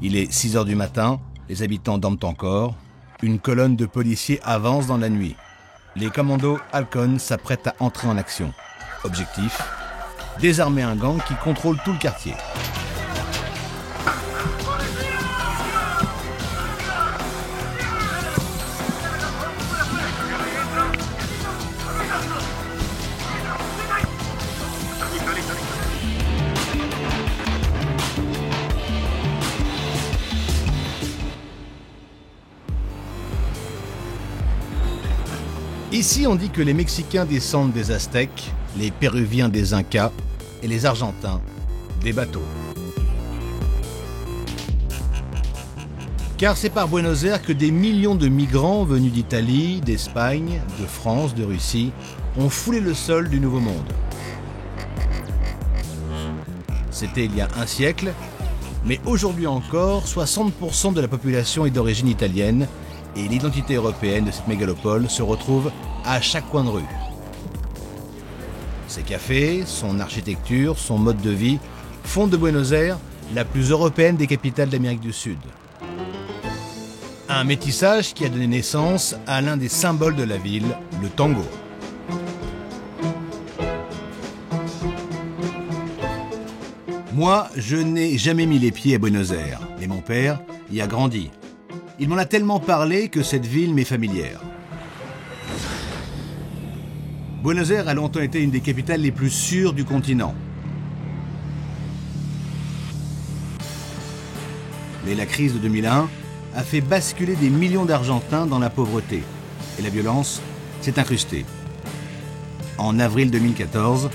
Il est 6 heures du matin, les habitants dorment encore. Une colonne de policiers avance dans la nuit. Les commandos Halcon s'apprêtent à entrer en action. Objectif, désarmer un gang qui contrôle tout le quartier. Ici, on dit que les Mexicains descendent des Aztèques, les Péruviens des Incas et les Argentins des bateaux. Car c'est par Buenos Aires que des millions de migrants venus d'Italie, d'Espagne, de France, de Russie ont foulé le sol du Nouveau Monde. C'était il y a un siècle, mais aujourd'hui encore, 60% de la population est d'origine italienne et l'identité européenne de cette mégalopole se retrouve à chaque coin de rue. Ses cafés, son architecture, son mode de vie font de Buenos Aires la plus européenne des capitales d'Amérique du Sud. Un métissage qui a donné naissance à l'un des symboles de la ville, le tango. Moi, je n'ai jamais mis les pieds à Buenos Aires, mais mon père y a grandi. Il m'en a tellement parlé que cette ville m'est familière. Buenos Aires a longtemps été une des capitales les plus sûres du continent. Mais la crise de 2001 a fait basculer des millions d'Argentins dans la pauvreté. Et la violence s'est incrustée. En avril 2014,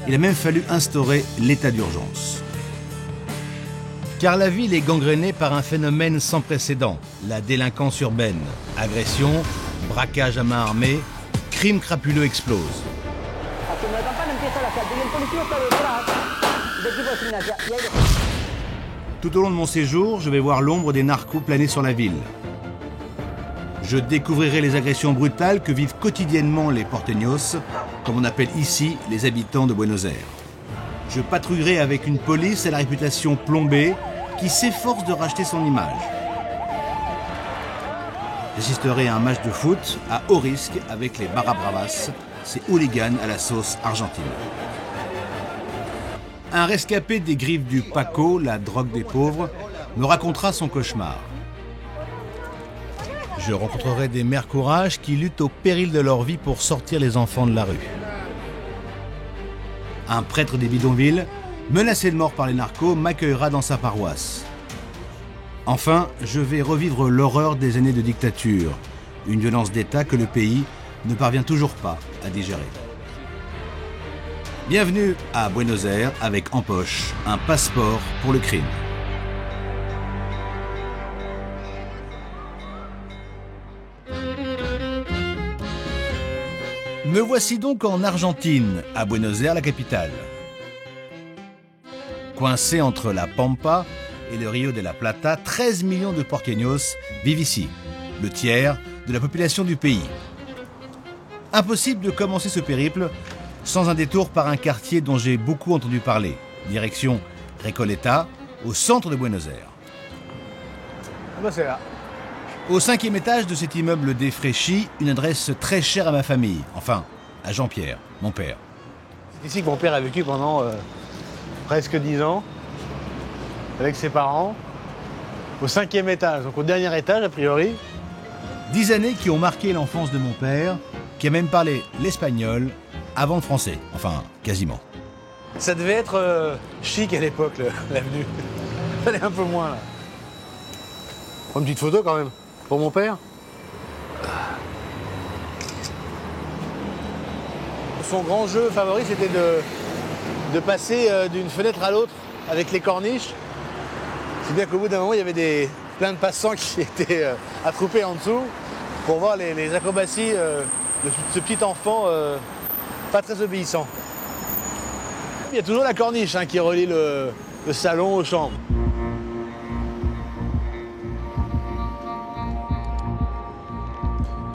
il a même fallu instaurer l'état d'urgence. Car la ville est gangrénée par un phénomène sans précédent, la délinquance urbaine. Agressions, braquages à main armée, crimes crapuleux explosent. Tout au long de mon séjour, je vais voir l'ombre des narcos planer sur la ville. Je découvrirai les agressions brutales que vivent quotidiennement les porteños, comme on appelle ici les habitants de Buenos Aires. Je patrouillerai avec une police à la réputation plombée qui s'efforce de racheter son image. J'assisterai à un match de foot à haut risque avec les Barra Bravas, ces hooligans à la sauce argentine. Un rescapé des griffes du Paco, la drogue des pauvres, me racontera son cauchemar. Je rencontrerai des mères courage qui luttent au péril de leur vie pour sortir les enfants de la rue. Un prêtre des bidonvilles, menacé de mort par les narcos, m'accueillera dans sa paroisse. Enfin, je vais revivre l'horreur des années de dictature, une violence d'État que le pays ne parvient toujours pas à digérer. Bienvenue à Buenos Aires avec en poche un passeport pour le crime. Me voici donc en Argentine, à Buenos Aires, la capitale. Coincé entre la Pampa et le Rio de la Plata, 13 millions de porteños vivent ici, le tiers de la population du pays. Impossible de commencer ce périple sans un détour par un quartier dont j'ai beaucoup entendu parler, direction Recoleta, au centre de Buenos Aires. Ah bah c'est là. Au 5e étage de cet immeuble défraîchi, une adresse très chère à ma famille, enfin à Jean-Pierre, mon père. C'est ici que mon père a vécu pendant presque 10 ans, avec ses parents, au 5e étage, donc au dernier étage a priori. 10 années qui ont marqué l'enfance de mon père, qui a même parlé l'espagnol avant le français, enfin quasiment. Ça devait être chic à l'époque, l'avenue. Ça l'est un peu moins là. Prends une petite photo quand même, pour mon père. Son grand jeu favori, c'était de passer d'une fenêtre à l'autre avec les corniches. C'est bien qu'au bout d'un moment, il y avait plein de passants qui étaient attroupés en dessous pour voir les acrobaties de ce petit enfant pas très obéissant. Il y a toujours la corniche qui relie le salon aux chambres.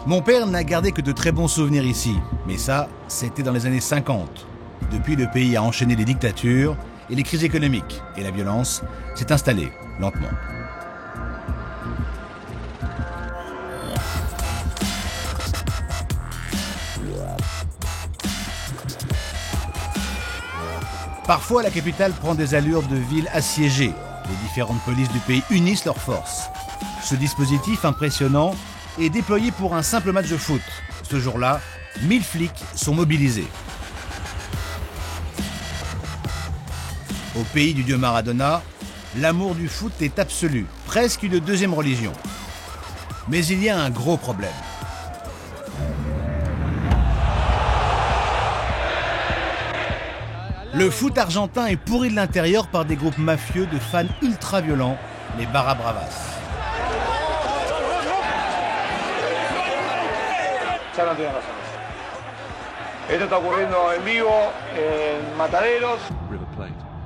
Mon père n'a gardé que de très bons souvenirs ici, mais ça, c'était dans les années 50. Depuis, le pays a enchaîné les dictatures et les crises économiques, et la violence s'est installée lentement. Parfois, la capitale prend des allures de ville assiégée. Les différentes polices du pays unissent leurs forces. Ce dispositif impressionnant est déployé pour un simple match de foot. Ce jour-là, 1000 flics sont mobilisés. Au pays du dieu Maradona, l'amour du foot est absolu, presque une deuxième religion. Mais il y a un gros problème. Le foot argentin est pourri de l'intérieur par des groupes mafieux de fans ultra-violents, les Barra Bravas.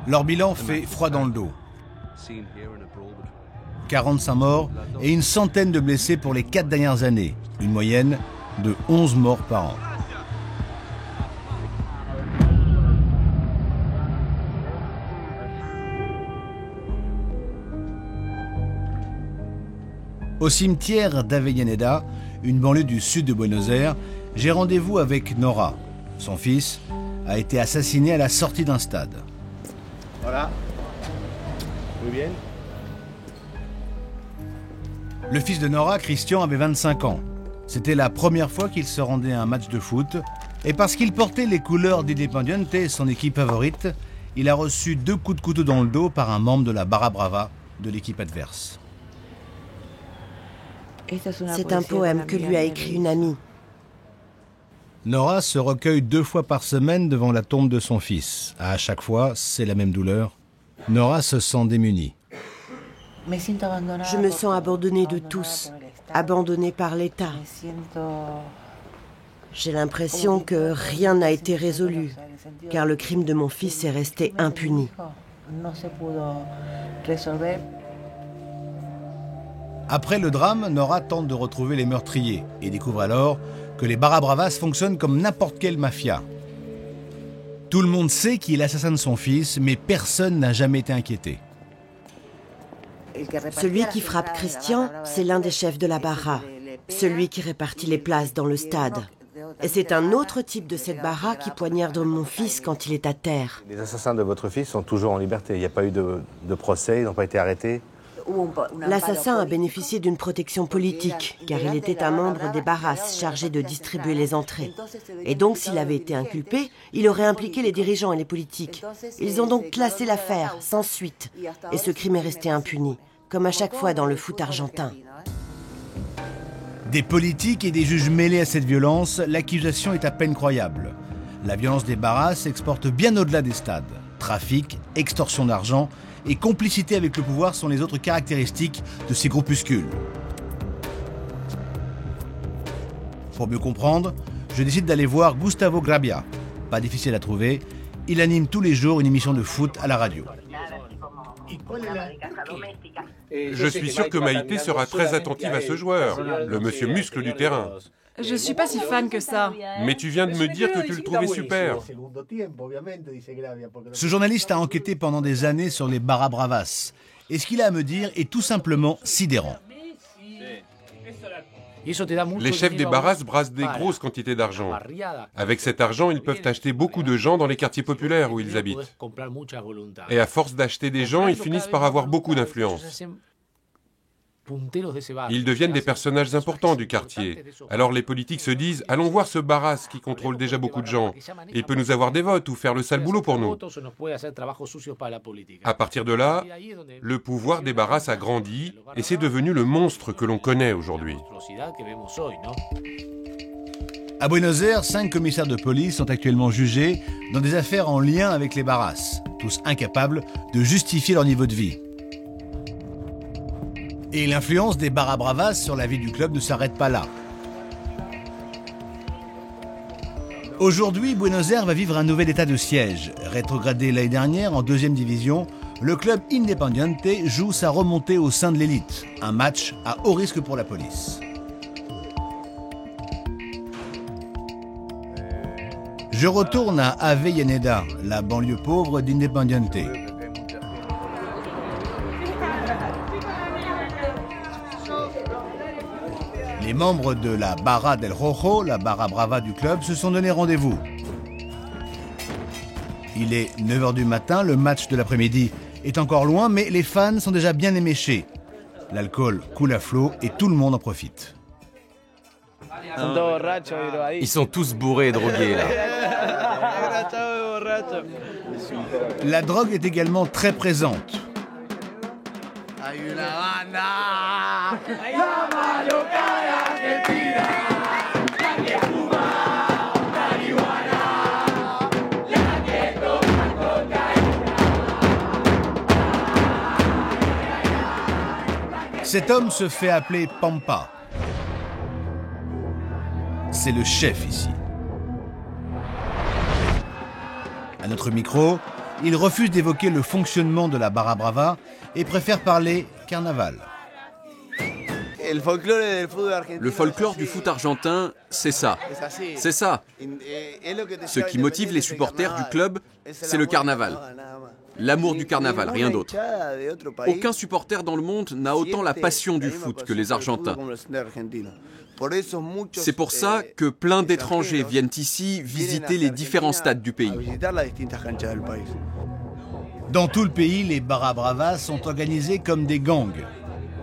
Leur bilan fait froid dans le dos. 45 morts et une centaine de blessés pour les 4 dernières années. Une moyenne de 11 morts par an. Au cimetière d'Avellaneda, une banlieue du sud de Buenos Aires, j'ai rendez-vous avec Nora. Son fils a été assassiné à la sortie d'un stade. Voilà. Muy bien. Le fils de Nora, Christian, avait 25 ans. C'était la première fois qu'il se rendait à un match de foot. Et parce qu'il portait les couleurs d'Independiente, son équipe favorite, il a reçu 2 coups de couteau dans le dos par un membre de la Barra Brava de l'équipe adverse. C'est un poème que lui a écrit une amie. Nora se recueille 2 fois par semaine devant la tombe de son fils. À chaque fois, c'est la même douleur. Nora se sent démunie. Je me sens abandonnée de tous, abandonnée par l'État. J'ai l'impression que rien n'a été résolu, car le crime de mon fils est resté impuni. Après le drame, Nora tente de retrouver les meurtriers et découvre alors que les Barra Bravas fonctionnent comme n'importe quelle mafia. Tout le monde sait qu'il assassine son fils, mais personne n'a jamais été inquiété. Celui qui frappe Christian, c'est l'un des chefs de la Barra, celui qui répartit les places dans le stade. Et c'est un autre type de cette Barra qui poignarde mon fils quand il est à terre. Les assassins de votre fils sont toujours en liberté. Il n'y a pas eu de procès, ils n'ont pas été arrêtés. L'assassin a bénéficié d'une protection politique, car il était un membre des Barras chargé de distribuer les entrées. Et donc, s'il avait été inculpé, il aurait impliqué les dirigeants et les politiques. Ils ont donc classé l'affaire, sans suite. Et ce crime est resté impuni, comme à chaque fois dans le foot argentin. Des politiques et des juges mêlés à cette violence, l'accusation est à peine croyable. La violence des Barras s'exporte bien au-delà des stades. Trafic, extorsion d'argent et complicité avec le pouvoir sont les autres caractéristiques de ces groupuscules. Pour mieux comprendre, je décide d'aller voir Gustavo Grabia. Pas difficile à trouver, il anime tous les jours une émission de foot à la radio. Je suis sûr que Maïté sera très attentive à ce joueur, le monsieur muscle du terrain. Je suis pas si fan que ça. Mais tu viens de me dire que tu le trouvais super. Ce journaliste a enquêté pendant des années sur les Barra Bravas. Et ce qu'il a à me dire est tout simplement sidérant. Les chefs des barras brassent des grosses quantités d'argent. Avec cet argent, ils peuvent acheter beaucoup de gens dans les quartiers populaires où ils habitent. Et à force d'acheter des gens, ils finissent par avoir beaucoup d'influence. Ils deviennent des personnages importants du quartier. Alors les politiques se disent « Allons voir ce Barras qui contrôle déjà beaucoup de gens. Il peut nous avoir des votes ou faire le sale boulot pour nous. » À partir de là, le pouvoir des Barras a grandi et c'est devenu le monstre que l'on connaît aujourd'hui. À Buenos Aires, 5 commissaires de police sont actuellement jugés dans des affaires en lien avec les Barras, tous incapables de justifier leur niveau de vie. Et l'influence des Barra Bravas sur la vie du club ne s'arrête pas là. Aujourd'hui, Buenos Aires va vivre un nouvel état de siège. Rétrogradé l'année dernière en 2e division, le club Independiente joue sa remontée au sein de l'élite. Un match à haut risque pour la police. Je retourne à Avellaneda, la banlieue pauvre d'Independiente. Les membres de la Barra del Rojo, la Barra Brava du club, se sont donné rendez-vous. Il est 9h du matin, le match de l'après-midi est encore loin, mais les fans sont déjà bien éméchés. L'alcool coule à flot et tout le monde en profite. Ils sont tous bourrés et drogués, là. La drogue est également très présente. Cet homme se fait appeler Pampa. C'est le chef ici. À notre micro, il refuse d'évoquer le fonctionnement de la Barra Brava et préfère parler carnaval. Le folklore du foot argentin, c'est ça. C'est ça. Ce qui motive les supporters du club, c'est le carnaval. L'amour du carnaval, rien d'autre. Aucun supporter dans le monde n'a autant la passion du foot que les Argentins. C'est pour ça que plein d'étrangers viennent ici visiter les différents stades du pays. Dans tout le pays, les Barra Bravas sont organisés comme des gangs.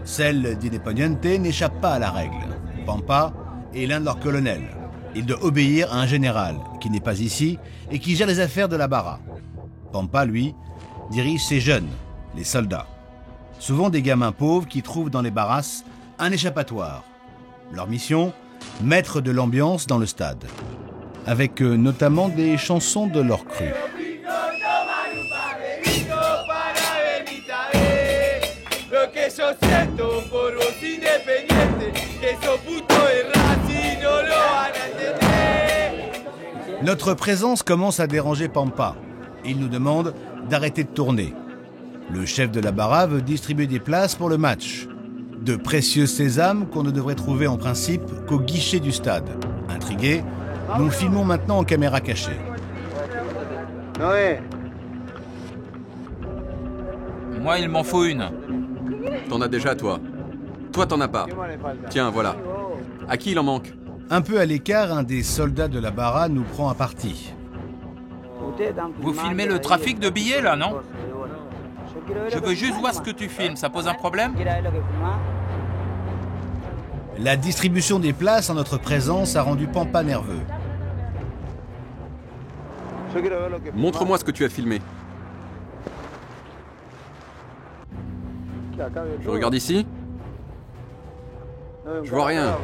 Celle d'Independiente n'échappe pas à la règle. Pampa est l'un de leurs colonels. Il doit obéir à un général qui n'est pas ici et qui gère les affaires de la Barra. Pampa, lui, dirige ces jeunes, les soldats. Souvent des gamins pauvres qui trouvent dans les barras un échappatoire. Leur mission, mettre de l'ambiance dans le stade. Avec notamment des chansons de leur cru. Notre présence commence à déranger Pampa. Il nous demande d'arrêter de tourner. Le chef de la Barra veut distribuer des places pour le match. De précieux sésames qu'on ne devrait trouver en principe qu'au guichet du stade. Intrigués, nous filmons maintenant en caméra cachée. Moi, il m'en faut une. T'en as déjà, toi. Toi, t'en as pas. Tiens, voilà. À qui il en manque? Un peu à l'écart, un des soldats de la Barra nous prend à partie. Vous filmez le trafic de billets, là, non? Je veux juste voir ce que tu filmes. Ça pose un problème? La distribution des places en notre présence a rendu Pampa nerveux. Montre-moi ce que tu as filmé. Je regarde ici. Je vois rien.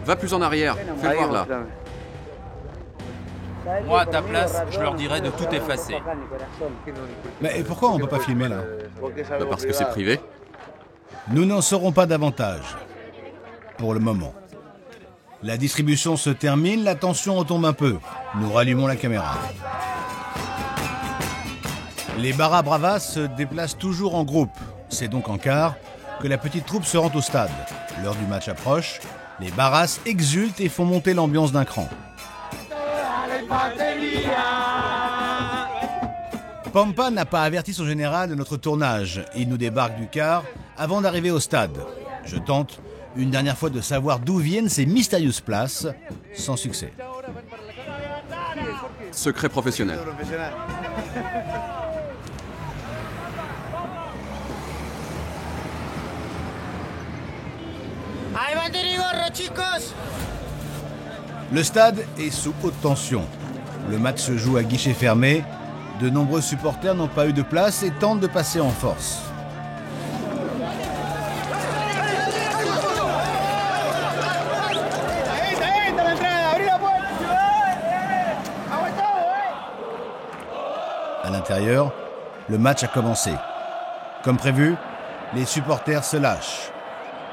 Va plus en arrière. Fais voir là. Moi, à ta place, je leur dirais de tout effacer. Mais pourquoi on ne peut pas filmer là? Parce que c'est privé. Nous n'en saurons pas davantage. Pour le moment. La distribution se termine, la tension retombe un peu. Nous rallumons la caméra. Les Barra Bravas se déplacent toujours en groupe. C'est donc en quart que la petite troupe se rend au stade. L'heure du match approche, les Barras exultent et font monter l'ambiance d'un cran. Pampa n'a pas averti son général de notre tournage. Il nous débarque du car avant d'arriver au stade. Je tente une dernière fois de savoir d'où viennent ces mystérieuses places, sans succès. Secret professionnel. Le stade est sous haute tension. Le match se joue à guichet fermé. De nombreux supporters n'ont pas eu de place et tentent de passer en force. À l'intérieur, le match a commencé. Comme prévu, les supporters se lâchent.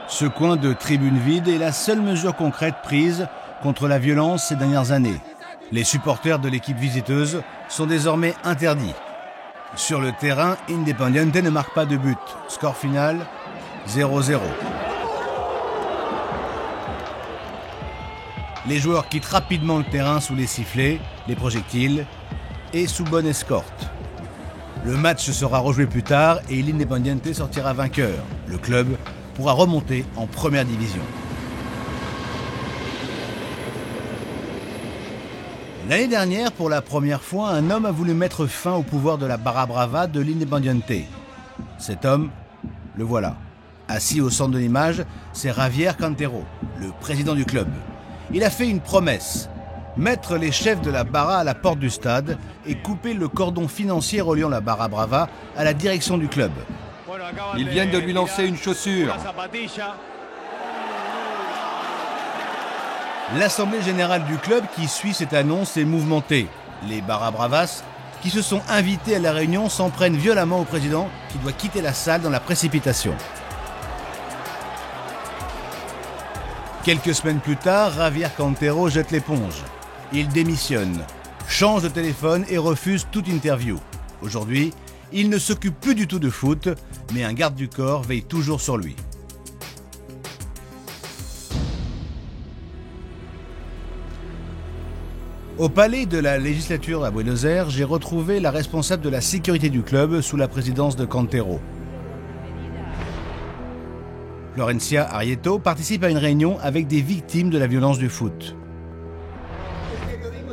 Ce coin de tribune vide est la seule mesure concrète prise contre la violence ces dernières années. Les supporters de l'équipe visiteuse sont désormais interdits. Sur le terrain, Independiente ne marque pas de but. Score final, 0-0. Les joueurs quittent rapidement le terrain sous les sifflets, les projectiles et sous bonne escorte. Le match sera rejoué plus tard et l'Independiente sortira vainqueur. Le club pourra remonter en première division. L'année dernière, pour la première fois, un homme a voulu mettre fin au pouvoir de la Barra Brava de l'Independiente. Cet homme, le voilà. Assis au centre de l'image, c'est Javier Cantero, le président du club. Il a fait une promesse, mettre les chefs de la Barra à la porte du stade et couper le cordon financier reliant la Barra Brava à la direction du club. Ils viennent de lui lancer une chaussure. L'assemblée générale du club qui suit cette annonce est mouvementée. Les Barra Bravas, qui se sont invités à la réunion, s'en prennent violemment au président qui doit quitter la salle dans la précipitation. Quelques semaines plus tard, Javier Cantero jette l'éponge. Il démissionne, change de téléphone et refuse toute interview. Aujourd'hui, il ne s'occupe plus du tout de foot, mais un garde du corps veille toujours sur lui. Au palais de la législature à Buenos Aires, j'ai retrouvé la responsable de la sécurité du club sous la présidence de Cantero. Florencia Arrieto participe à une réunion avec des victimes de la violence du foot.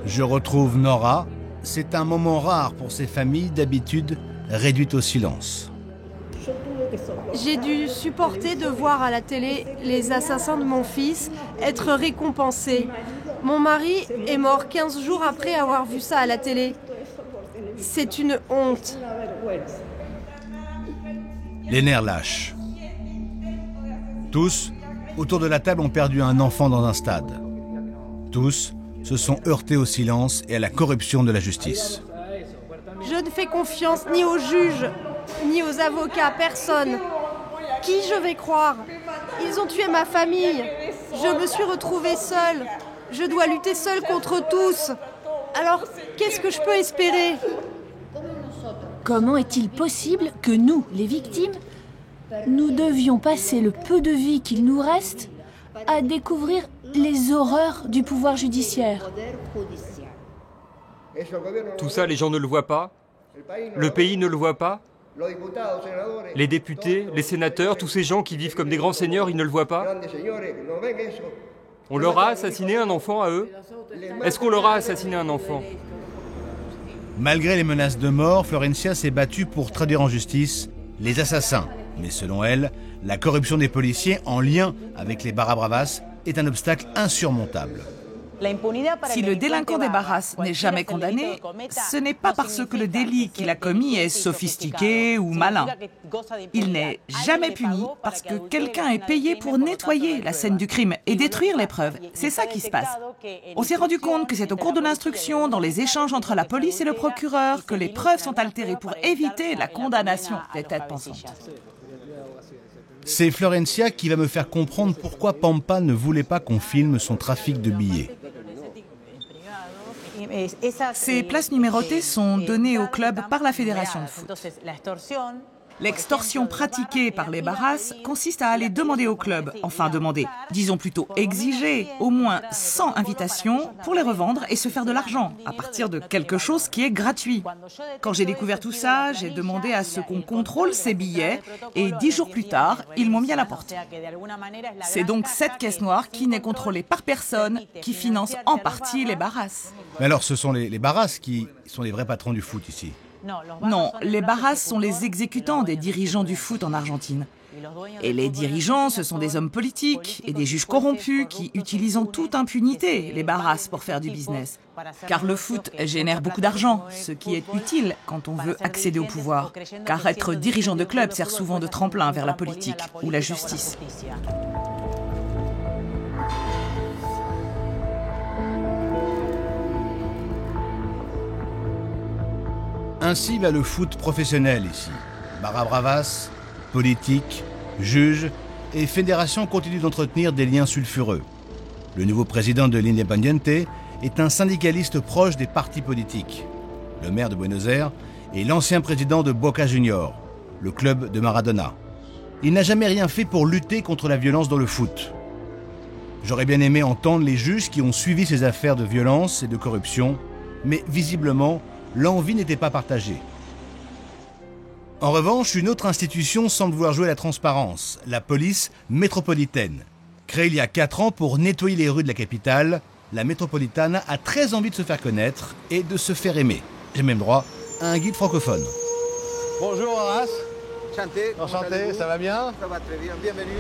Je retrouve Nora. C'est un moment rare pour ces familles d'habitude réduites au silence. J'ai dû supporter de voir à la télé les assassins de mon fils être récompensés. Mon mari est mort 15 jours après avoir vu ça à la télé. C'est une honte. Les nerfs lâchent. Tous, autour de la table, ont perdu un enfant dans un stade. Tous se sont heurtés au silence et à la corruption de la justice. Je ne fais confiance ni aux juges, ni aux avocats, personne. Qui je vais croire? Ils ont tué ma famille. Je me suis retrouvée seule. Je dois lutter seule contre tous. Alors, qu'est-ce que je peux espérer? Comment est-il possible que nous, les victimes, nous devions passer le peu de vie qu'il nous reste à découvrir les horreurs du pouvoir judiciaire? Tout ça, les gens ne le voient pas. Le pays ne le voit pas. Les députés, les sénateurs, tous ces gens qui vivent comme des grands seigneurs, ils ne le voient pas. On leur a assassiné un enfant à eux? Est-ce qu'on leur a assassiné un enfant? Malgré les menaces de mort, Florencia s'est battue pour traduire en justice les assassins. Mais selon elle, la corruption des policiers en lien avec les Barra Bravas est un obstacle insurmontable. Si le délinquant des Barras n'est jamais condamné, ce n'est pas parce que le délit qu'il a commis est sophistiqué ou malin. Il n'est jamais puni parce que quelqu'un est payé pour nettoyer la scène du crime et détruire les preuves. C'est ça qui se passe. On s'est rendu compte que c'est au cours de l'instruction, dans les échanges entre la police et le procureur, que les preuves sont altérées pour éviter la condamnation des têtes pensantes. C'est Florencia qui va me faire comprendre pourquoi Pampa ne voulait pas qu'on filme son trafic de billets. Ces places numérotées sont données au club par la fédération de foot. L'extorsion pratiquée par les Barras consiste à aller demander au club, enfin demander, disons plutôt exiger, au moins 100 invitations pour les revendre et se faire de l'argent à partir de quelque chose qui est gratuit. Quand j'ai découvert tout ça, j'ai demandé à ce qu'on contrôle ces billets et 10 jours plus tard, ils m'ont mis à la porte. C'est donc cette caisse noire qui n'est contrôlée par personne qui finance en partie les Barras. Mais alors ce sont les Barras qui sont les vrais patrons du foot ici? Non, les Barras sont les exécutants des dirigeants du foot en Argentine. Et les dirigeants, ce sont des hommes politiques et des juges corrompus qui utilisent en toute impunité les Barras pour faire du business. Car le foot génère beaucoup d'argent, ce qui est utile quand on veut accéder au pouvoir. Car être dirigeant de club sert souvent de tremplin vers la politique ou la justice. Ainsi va le foot professionnel ici. Barra Bravas, politique, juges et fédération continuent d'entretenir des liens sulfureux. Le nouveau président de l'Independiente est un syndicaliste proche des partis politiques. Le maire de Buenos Aires est l'ancien président de Boca Juniors, le club de Maradona. Il n'a jamais rien fait pour lutter contre la violence dans le foot. J'aurais bien aimé entendre les juges qui ont suivi ces affaires de violence et de corruption, mais visiblement, l'envie n'était pas partagée. En revanche, une autre institution semble vouloir jouer la transparence, la police métropolitaine. Créée il y a 4 ans pour nettoyer les rues de la capitale, la Metropolitana a très envie de se faire connaître et de se faire aimer. J'ai même droit à un guide francophone. Bonjour Horace. Enchanté. Enchanté, ça va bien? Ça va très bien, bienvenue.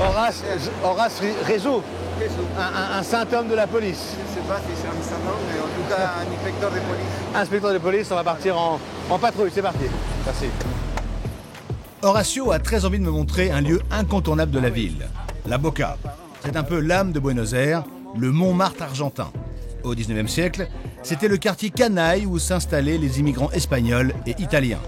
Horace Réseau, un saint homme de la police. Je ne sais pas si c'est un saint homme, mais en tout cas un inspecteur de police. Inspecteur de police, on va partir en patrouille, c'est parti. Merci. Horacio a très envie de me montrer un lieu incontournable de la ville, la Boca. C'est un peu l'âme de Buenos Aires, le Montmartre argentin. Au XIXe siècle, c'était le quartier canaille où s'installaient les immigrants espagnols et italiens.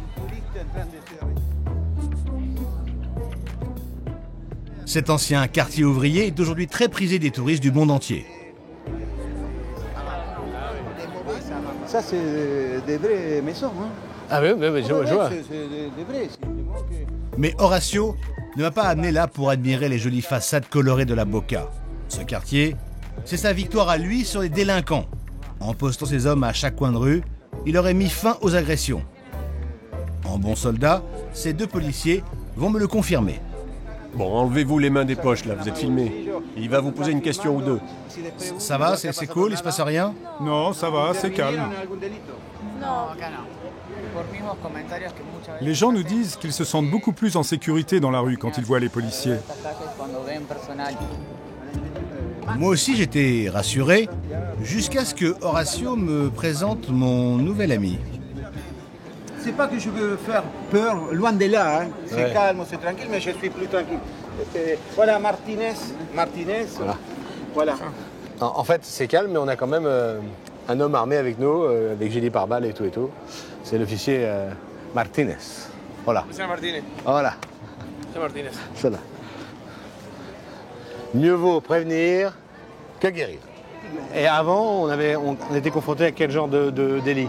Cet ancien quartier ouvrier est aujourd'hui très prisé des touristes du monde entier. Ça, c'est des vraies maisons. Hein. Ah oui, je vois. C'est des vrais. Mais Horacio ne m'a pas amené là pour admirer les jolies façades colorées de la Boca. Ce quartier, c'est sa victoire à lui sur les délinquants. En postant ses hommes à chaque coin de rue, il aurait mis fin aux agressions. En bon soldat, ces deux policiers vont me le confirmer. Bon, enlevez-vous les mains des poches, là, vous êtes filmé. Il va vous poser une question ou deux. Ça va, c'est cool, il se passe rien? Non, ça va, c'est calme. Les gens nous disent qu'ils se sentent beaucoup plus en sécurité dans la rue quand ils voient les policiers. Moi aussi j'étais rassuré, jusqu'à ce que Horacio me présente mon nouvel ami. C'est pas que je veux faire peur, loin de là. Hein. C'est calme, c'est tranquille, mais je suis plus tranquille. Voilà Martinez. Voilà. En fait, c'est calme, mais on a quand même un homme armé avec nous, avec gilet pare-balles et tout. C'est l'officier Martinez. Voilà. Monsieur Martinez. Voilà. Monsieur Martinez. Cela. Mieux vaut prévenir que guérir. Et avant, on était confronté à quel genre de délit?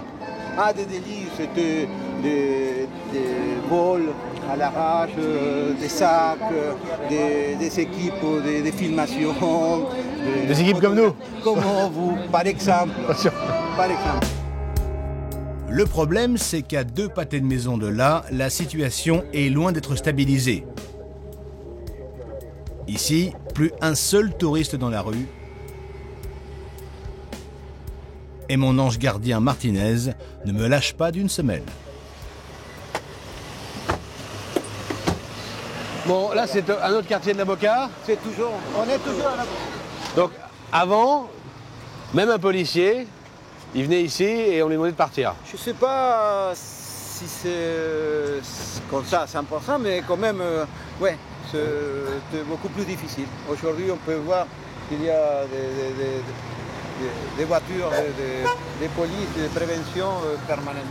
Ah, des délits, c'était des vols à l'arrache, des sacs, des équipes, des filmations. Des équipes comme nous? Comment vous, par exemple. Le problème, c'est qu'à 2 pâtés de maison de là, la situation est loin d'être stabilisée. Ici, plus un seul touriste dans la rue. Et mon ange gardien Martinez ne me lâche pas d'une semelle. Bon, là, c'est un autre quartier de la Boca. On est toujours à la Boca. Donc, avant, même un policier, il venait ici et on lui demandait de partir. Je ne sais pas si c'est comme ça à 100%, mais quand même, ouais, c'est beaucoup plus difficile. Aujourd'hui, on peut voir qu'il y a des voitures, des polices, des préventions permanentes.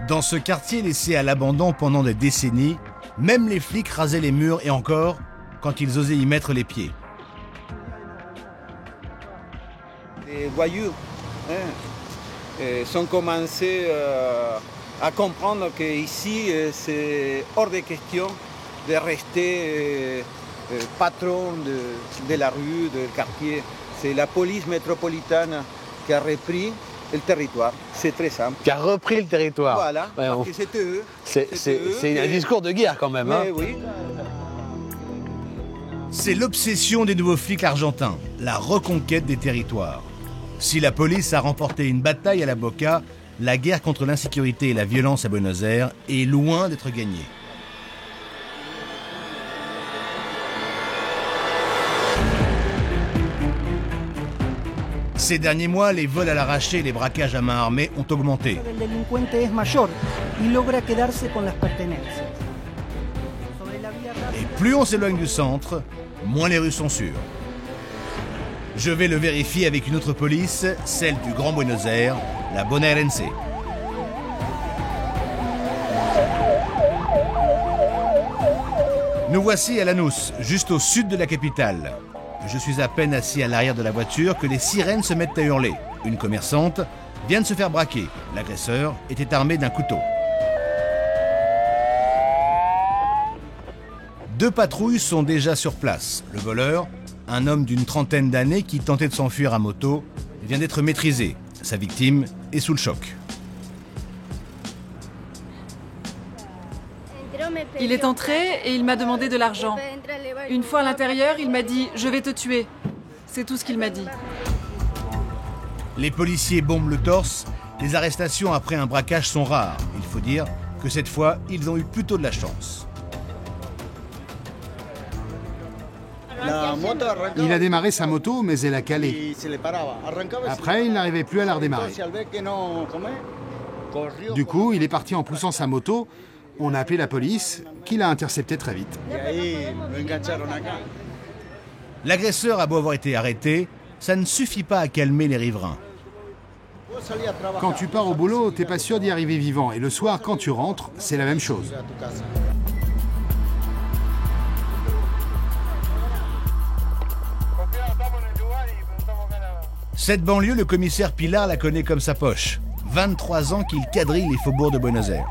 Dans ce quartier laissé à l'abandon pendant des décennies, même les flics rasaient les murs et encore quand ils osaient y mettre les pieds. Les voyous sont commencés à comprendre qu'ici, c'est hors de question de rester patron de la rue, du quartier. C'est la police métropolitaine qui a repris le territoire. C'est très simple. Qui a repris le territoire. Voilà, ouais, parce que c'était eux. C'est un discours de guerre quand même. Mais hein. Oui. C'est l'obsession des nouveaux flics argentins, la reconquête des territoires. Si la police a remporté une bataille à la Boca, la guerre contre l'insécurité et la violence à Buenos Aires est loin d'être gagnée. Ces derniers mois, les vols à l'arraché et les braquages à main armée ont augmenté. Et plus on s'éloigne du centre, moins les rues sont sûres. Je vais le vérifier avec une autre police, celle du Grand Buenos Aires, la Bonaerense. Nous voici à Lanús, juste au sud de la capitale. Je suis à peine assis à l'arrière de la voiture que les sirènes se mettent à hurler. Une commerçante vient de se faire braquer. L'agresseur était armé d'un couteau. 2 patrouilles sont déjà sur place. Le voleur, un homme d'une trentaine d'années qui tentait de s'enfuir à moto, vient d'être maîtrisé. Sa victime est sous le choc. Il est entré et il m'a demandé de l'argent. Une fois à l'intérieur, il m'a dit « Je vais te tuer ». C'est tout ce qu'il m'a dit. Les policiers bombent le torse. Les arrestations après un braquage sont rares. Il faut dire que cette fois, ils ont eu plutôt de la chance. Il a démarré sa moto, mais elle a calé. Après, il n'arrivait plus à la redémarrer. Du coup, il est parti en poussant sa moto. On a appelé la police, qui l'a intercepté très vite. L'agresseur a beau avoir été arrêté, ça ne suffit pas à calmer les riverains. Quand tu pars au boulot, t'es pas sûr d'y arriver vivant. Et le soir, quand tu rentres, c'est la même chose. Cette banlieue, le commissaire Pilar la connaît comme sa poche. 23 ans qu'il quadrille les faubourgs de Buenos Aires.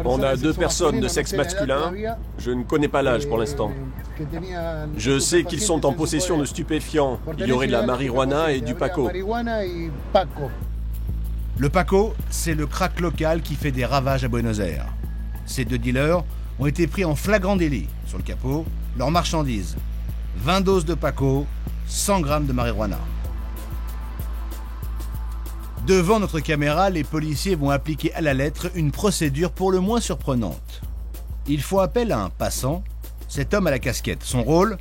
On a 2 personnes de sexe masculin. Je ne connais pas l'âge pour l'instant. Je sais qu'ils sont en possession de stupéfiants. Il y aurait de la marijuana et du paco. Le paco, c'est le crack local qui fait des ravages à Buenos Aires. Ces 2 dealers ont été pris en flagrant délit. Sur le capot, leurs marchandises. 20 doses de paco, 100 grammes de marijuana. Devant notre caméra, les policiers vont appliquer à la lettre une procédure pour le moins surprenante. Ils font appel à un passant, cet homme à la casquette. Son rôle,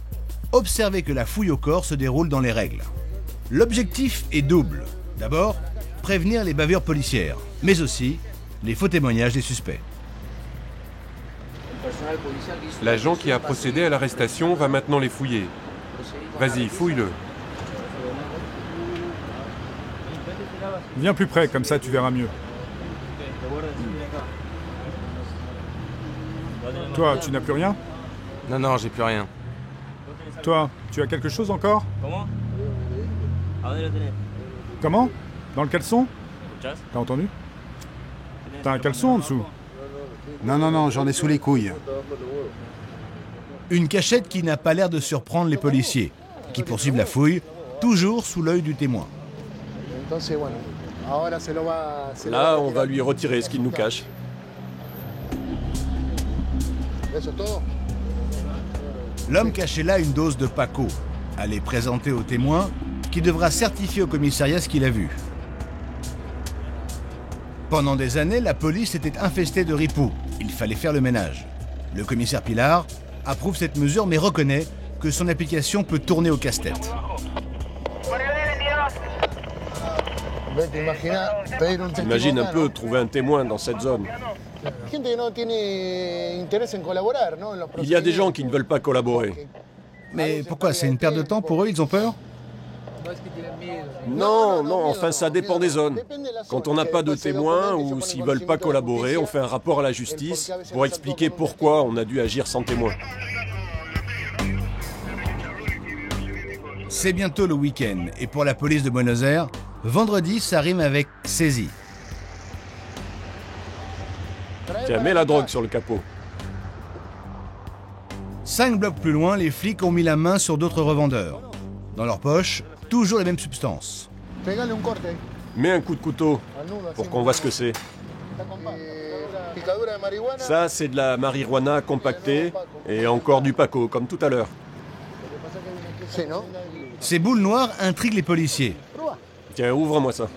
observer que la fouille au corps se déroule dans les règles. L'objectif est double. D'abord, prévenir les bavures policières, mais aussi les faux témoignages des suspects. L'agent qui a procédé à l'arrestation va maintenant les fouiller. Vas-y, fouille-le. Viens plus près, comme ça tu verras mieux. Toi, tu n'as plus rien? Non, j'ai plus rien. Toi, tu as quelque chose encore? Comment? Dans le caleçon? T'as entendu? T'as un caleçon en dessous? Non, j'en ai sous les couilles. Une cachette qui n'a pas l'air de surprendre les policiers, qui poursuivent la fouille, toujours sous l'œil du témoin. Là, on va lui retirer ce qu'il nous cache. L'homme cachait là une dose de paco. À les présenter au témoin, qui devra certifier au commissariat ce qu'il a vu. Pendant des années, la police était infestée de ripoux. Il fallait faire le ménage. Le commissaire Pilar approuve cette mesure, mais reconnaît que son application peut tourner au casse-tête. Imagine un peu trouver un témoin dans cette zone. Il y a des gens qui ne veulent pas collaborer. Mais pourquoi? C'est une perte de temps pour eux? Ils ont peur? Non, enfin ça dépend des zones. Quand on n'a pas de témoins ou s'ils ne veulent pas collaborer, on fait un rapport à la justice pour expliquer pourquoi on a dû agir sans témoin. C'est bientôt le week-end et pour la police de Buenos Aires, vendredi ça rime avec saisie. Tiens, mets la drogue sur le capot. 5 blocs plus loin, les flics ont mis la main sur d'autres revendeurs. Dans leur poche, toujours les mêmes substances. Mets un coup de couteau pour qu'on voit ce que c'est. Ça, c'est de la marijuana compactée et encore du paco, comme tout à l'heure. Ces boules noires intriguent les policiers. Tiens, ouvre-moi ça.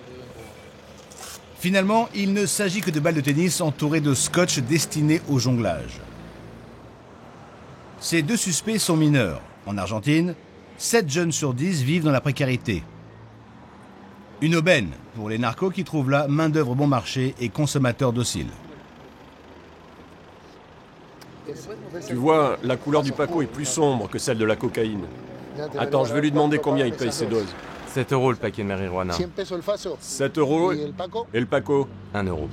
Finalement, il ne s'agit que de balles de tennis entourées de scotch destinées au jonglage. Ces 2 suspects sont mineurs. En Argentine, 7 jeunes sur 10 vivent dans la précarité. Une aubaine pour les narcos qui trouvent là main-d'œuvre bon marché et consommateurs dociles. Tu vois, la couleur du paco est plus sombre que celle de la cocaïne. Attends, je vais lui demander combien il paye ses doses. 7 € le paquet de marijuana. 7 € et le paco 1 €.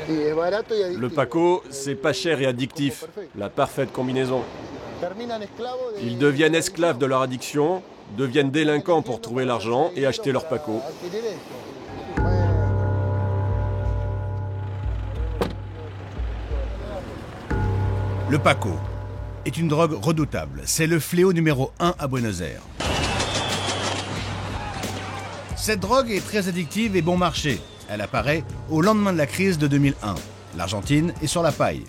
Le paco, c'est pas cher et addictif. La parfaite combinaison. Ils deviennent esclaves de leur addiction, deviennent délinquants pour trouver l'argent et acheter leur paco. Le paco est une drogue redoutable. C'est le fléau numéro 1 à Buenos Aires. Cette drogue est très addictive et bon marché. Elle apparaît au lendemain de la crise de 2001. L'Argentine est sur la paille.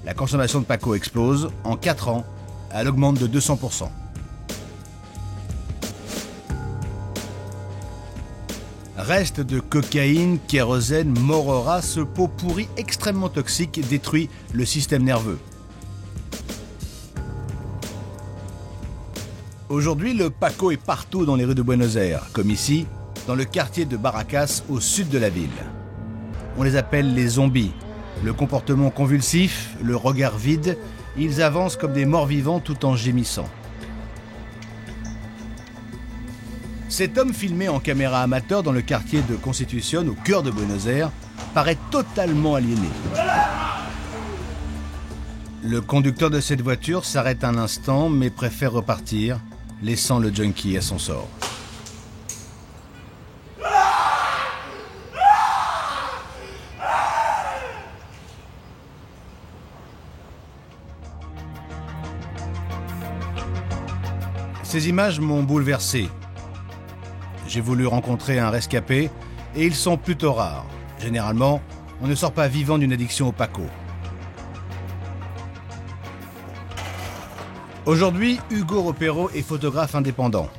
La consommation de Paco explose. En 4 ans, elle augmente de 200%. Reste de cocaïne, kérosène, morora, ce pot pourri extrêmement toxique détruit le système nerveux. Aujourd'hui, le Paco est partout dans les rues de Buenos Aires, comme ici, dans le quartier de Barracas, au sud de la ville. On les appelle les zombies. Le comportement convulsif, le regard vide, ils avancent comme des morts-vivants tout en gémissant. Cet homme filmé en caméra amateur dans le quartier de Constitución, au cœur de Buenos Aires, paraît totalement aliéné. Le conducteur de cette voiture s'arrête un instant, mais préfère repartir, laissant le junkie à son sort. Ces images m'ont bouleversé. J'ai voulu rencontrer un rescapé, et ils sont plutôt rares. Généralement, on ne sort pas vivant d'une addiction au Paco. Aujourd'hui, Hugo Ropero est photographe indépendant.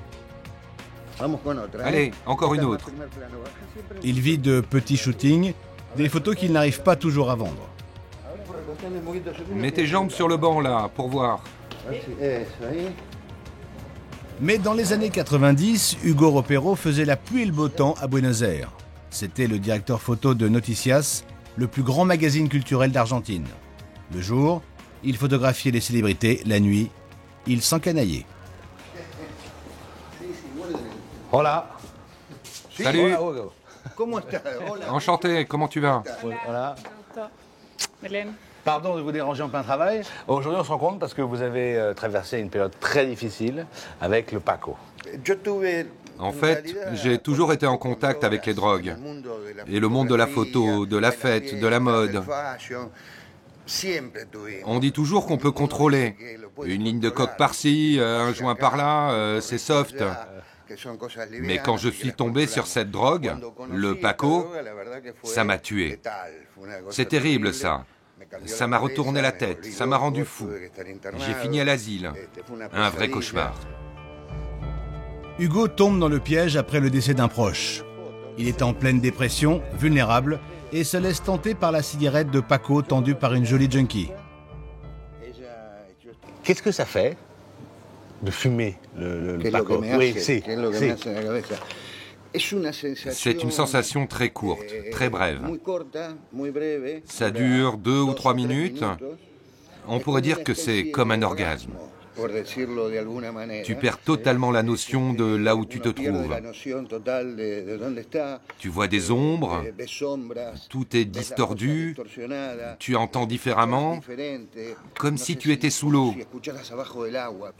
Allez, encore une autre. Il vit de petits shootings, des photos qu'il n'arrive pas toujours à vendre. Mets tes jambes sur le banc là, pour voir. Mais dans les années 90, Hugo Ropero faisait la pluie et le beau temps à Buenos Aires. C'était le directeur photo de Noticias, le plus grand magazine culturel d'Argentine. Le jour, il photographiait les célébrités, la nuit, il s'encanaillait. Hola. Salut. Hola, Hugo. Enchanté, comment tu vas? Voilà. Pardon de vous déranger en plein travail. Aujourd'hui, on se rencontre parce que vous avez traversé une période très difficile avec le Paco. En fait, j'ai toujours été en contact avec les drogues. Et le monde de la photo, de la fête, de la mode. On dit toujours qu'on peut contrôler. Une ligne de coke par-ci, un joint par-là, c'est soft. Mais quand je suis tombé sur cette drogue, le Paco, ça m'a tué. C'est terrible ça. Ça m'a retourné la tête, ça m'a rendu fou. J'ai fini à l'asile. Un vrai cauchemar. Hugo tombe dans le piège après le décès d'un proche. Il est en pleine dépression, vulnérable, et se laisse tenter par la cigarette de Paco tendue par une jolie junkie. Qu'est-ce que ça fait de fumer le Paco? Oui, si. C'est une sensation très courte, très brève. Ça dure 2 ou 3 minutes. On pourrait dire que c'est comme un orgasme. Tu perds totalement la notion de là où tu te trouves. Tu vois des ombres, tout est distordu, tu entends différemment, comme si tu étais sous l'eau.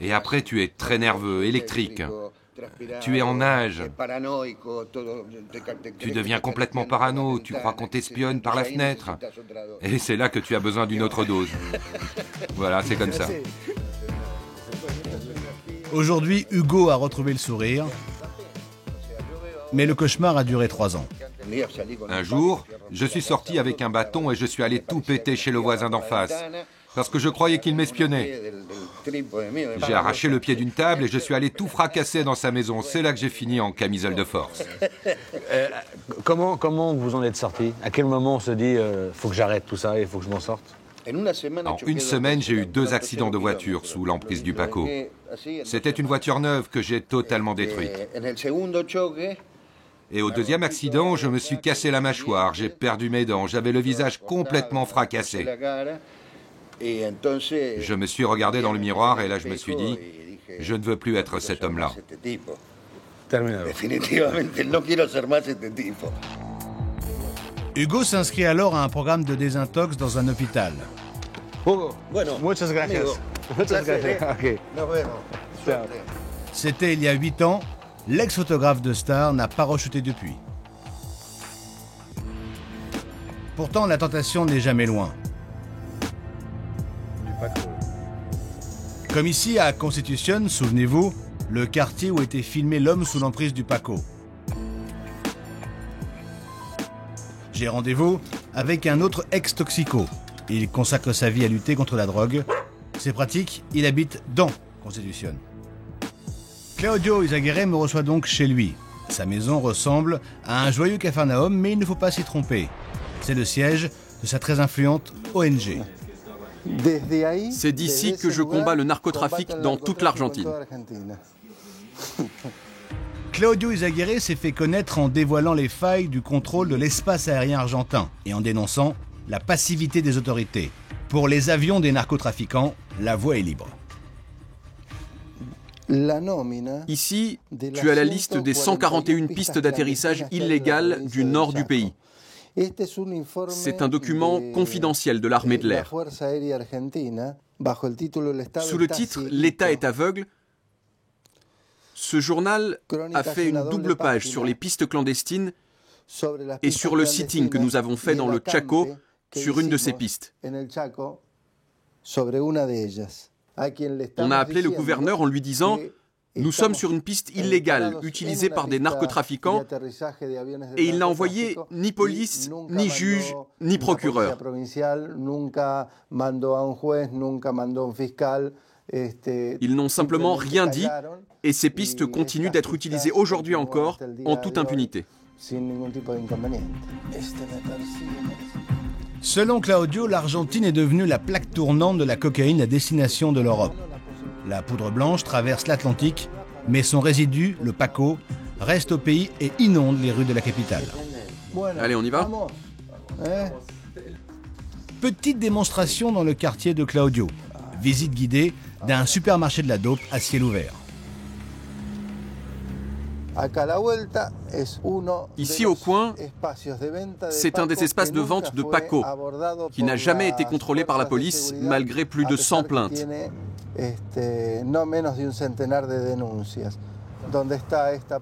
Et après, tu es très nerveux, électrique. Tu es en nage. Tu deviens complètement parano, tu crois qu'on t'espionne par la fenêtre. Et c'est là que tu as besoin d'une autre dose. Voilà, c'est comme ça. Aujourd'hui, Hugo a retrouvé le sourire, mais le cauchemar a duré 3 ans. Un jour, je suis sorti avec un bâton et je suis allé tout péter chez le voisin d'en face, parce que je croyais qu'il m'espionnait. J'ai arraché le pied d'une table et je suis allé tout fracasser dans sa maison. C'est là que j'ai fini en camisole de force. Comment vous en êtes sorti? À quel moment on se dit faut que j'arrête tout ça et il faut que je m'en sorte? En une semaine, j'ai eu 2 accidents de voiture sous l'emprise du Paco. C'était une voiture neuve que j'ai totalement détruite. Et au deuxième accident, je me suis cassé la mâchoire, j'ai perdu mes dents, j'avais le visage complètement fracassé. Je me suis regardé dans le miroir et là je me suis dit, je ne veux plus être cet homme-là. Hugo s'inscrit alors à un programme de désintox dans un hôpital. Muchas gracias. Muchas gracias. Okay. C'était il y a 8 ans. L'ex-photographe de star n'a pas rechuté depuis. Pourtant, la tentation n'est jamais loin. Comme ici à Constitución, souvenez-vous, le quartier où était filmé l'homme sous l'emprise du Paco. J'ai rendez-vous avec un autre ex-toxico. Il consacre sa vie à lutter contre la drogue. C'est pratique, il habite dans Constitución. Claudio Izaguirre me reçoit donc chez lui. Sa maison ressemble à un joyeux capharnaüm, mais il ne faut pas s'y tromper. C'est le siège de sa très influente ONG. C'est d'ici que je combats le narcotrafic dans toute l'Argentine. Claudio Izaguirre s'est fait connaître en dévoilant les failles du contrôle de l'espace aérien argentin et en dénonçant la passivité des autorités. Pour les avions des narcotrafiquants, la voie est libre. Ici, tu as la liste des 141 pistes d'atterrissage illégales du nord du pays. C'est un document confidentiel de l'armée de l'air. Sous le titre « L'État est aveugle », ce journal a fait une double page sur les pistes clandestines et sur le sitting que nous avons fait dans le Chaco sur une de ces pistes. On a appelé le gouverneur en lui disant « Nous sommes sur une piste illégale utilisée par des narcotrafiquants et il n'a envoyé ni police, ni juge, ni procureur. » Ils n'ont simplement rien dit et ces pistes continuent d'être utilisées aujourd'hui encore en toute impunité. Selon Claudio, l'Argentine est devenue la plaque tournante de la cocaïne à destination de l'Europe. La poudre blanche traverse l'Atlantique, mais son résidu, le Paco, reste au pays et inonde les rues de la capitale. Allez, on y va? Petite démonstration dans le quartier de Claudio. Visite guidée d'un supermarché de la dope à ciel ouvert. Ici au coin, c'est un des espaces de vente de Paco, qui n'a jamais été contrôlé par la police malgré plus de 100 plaintes.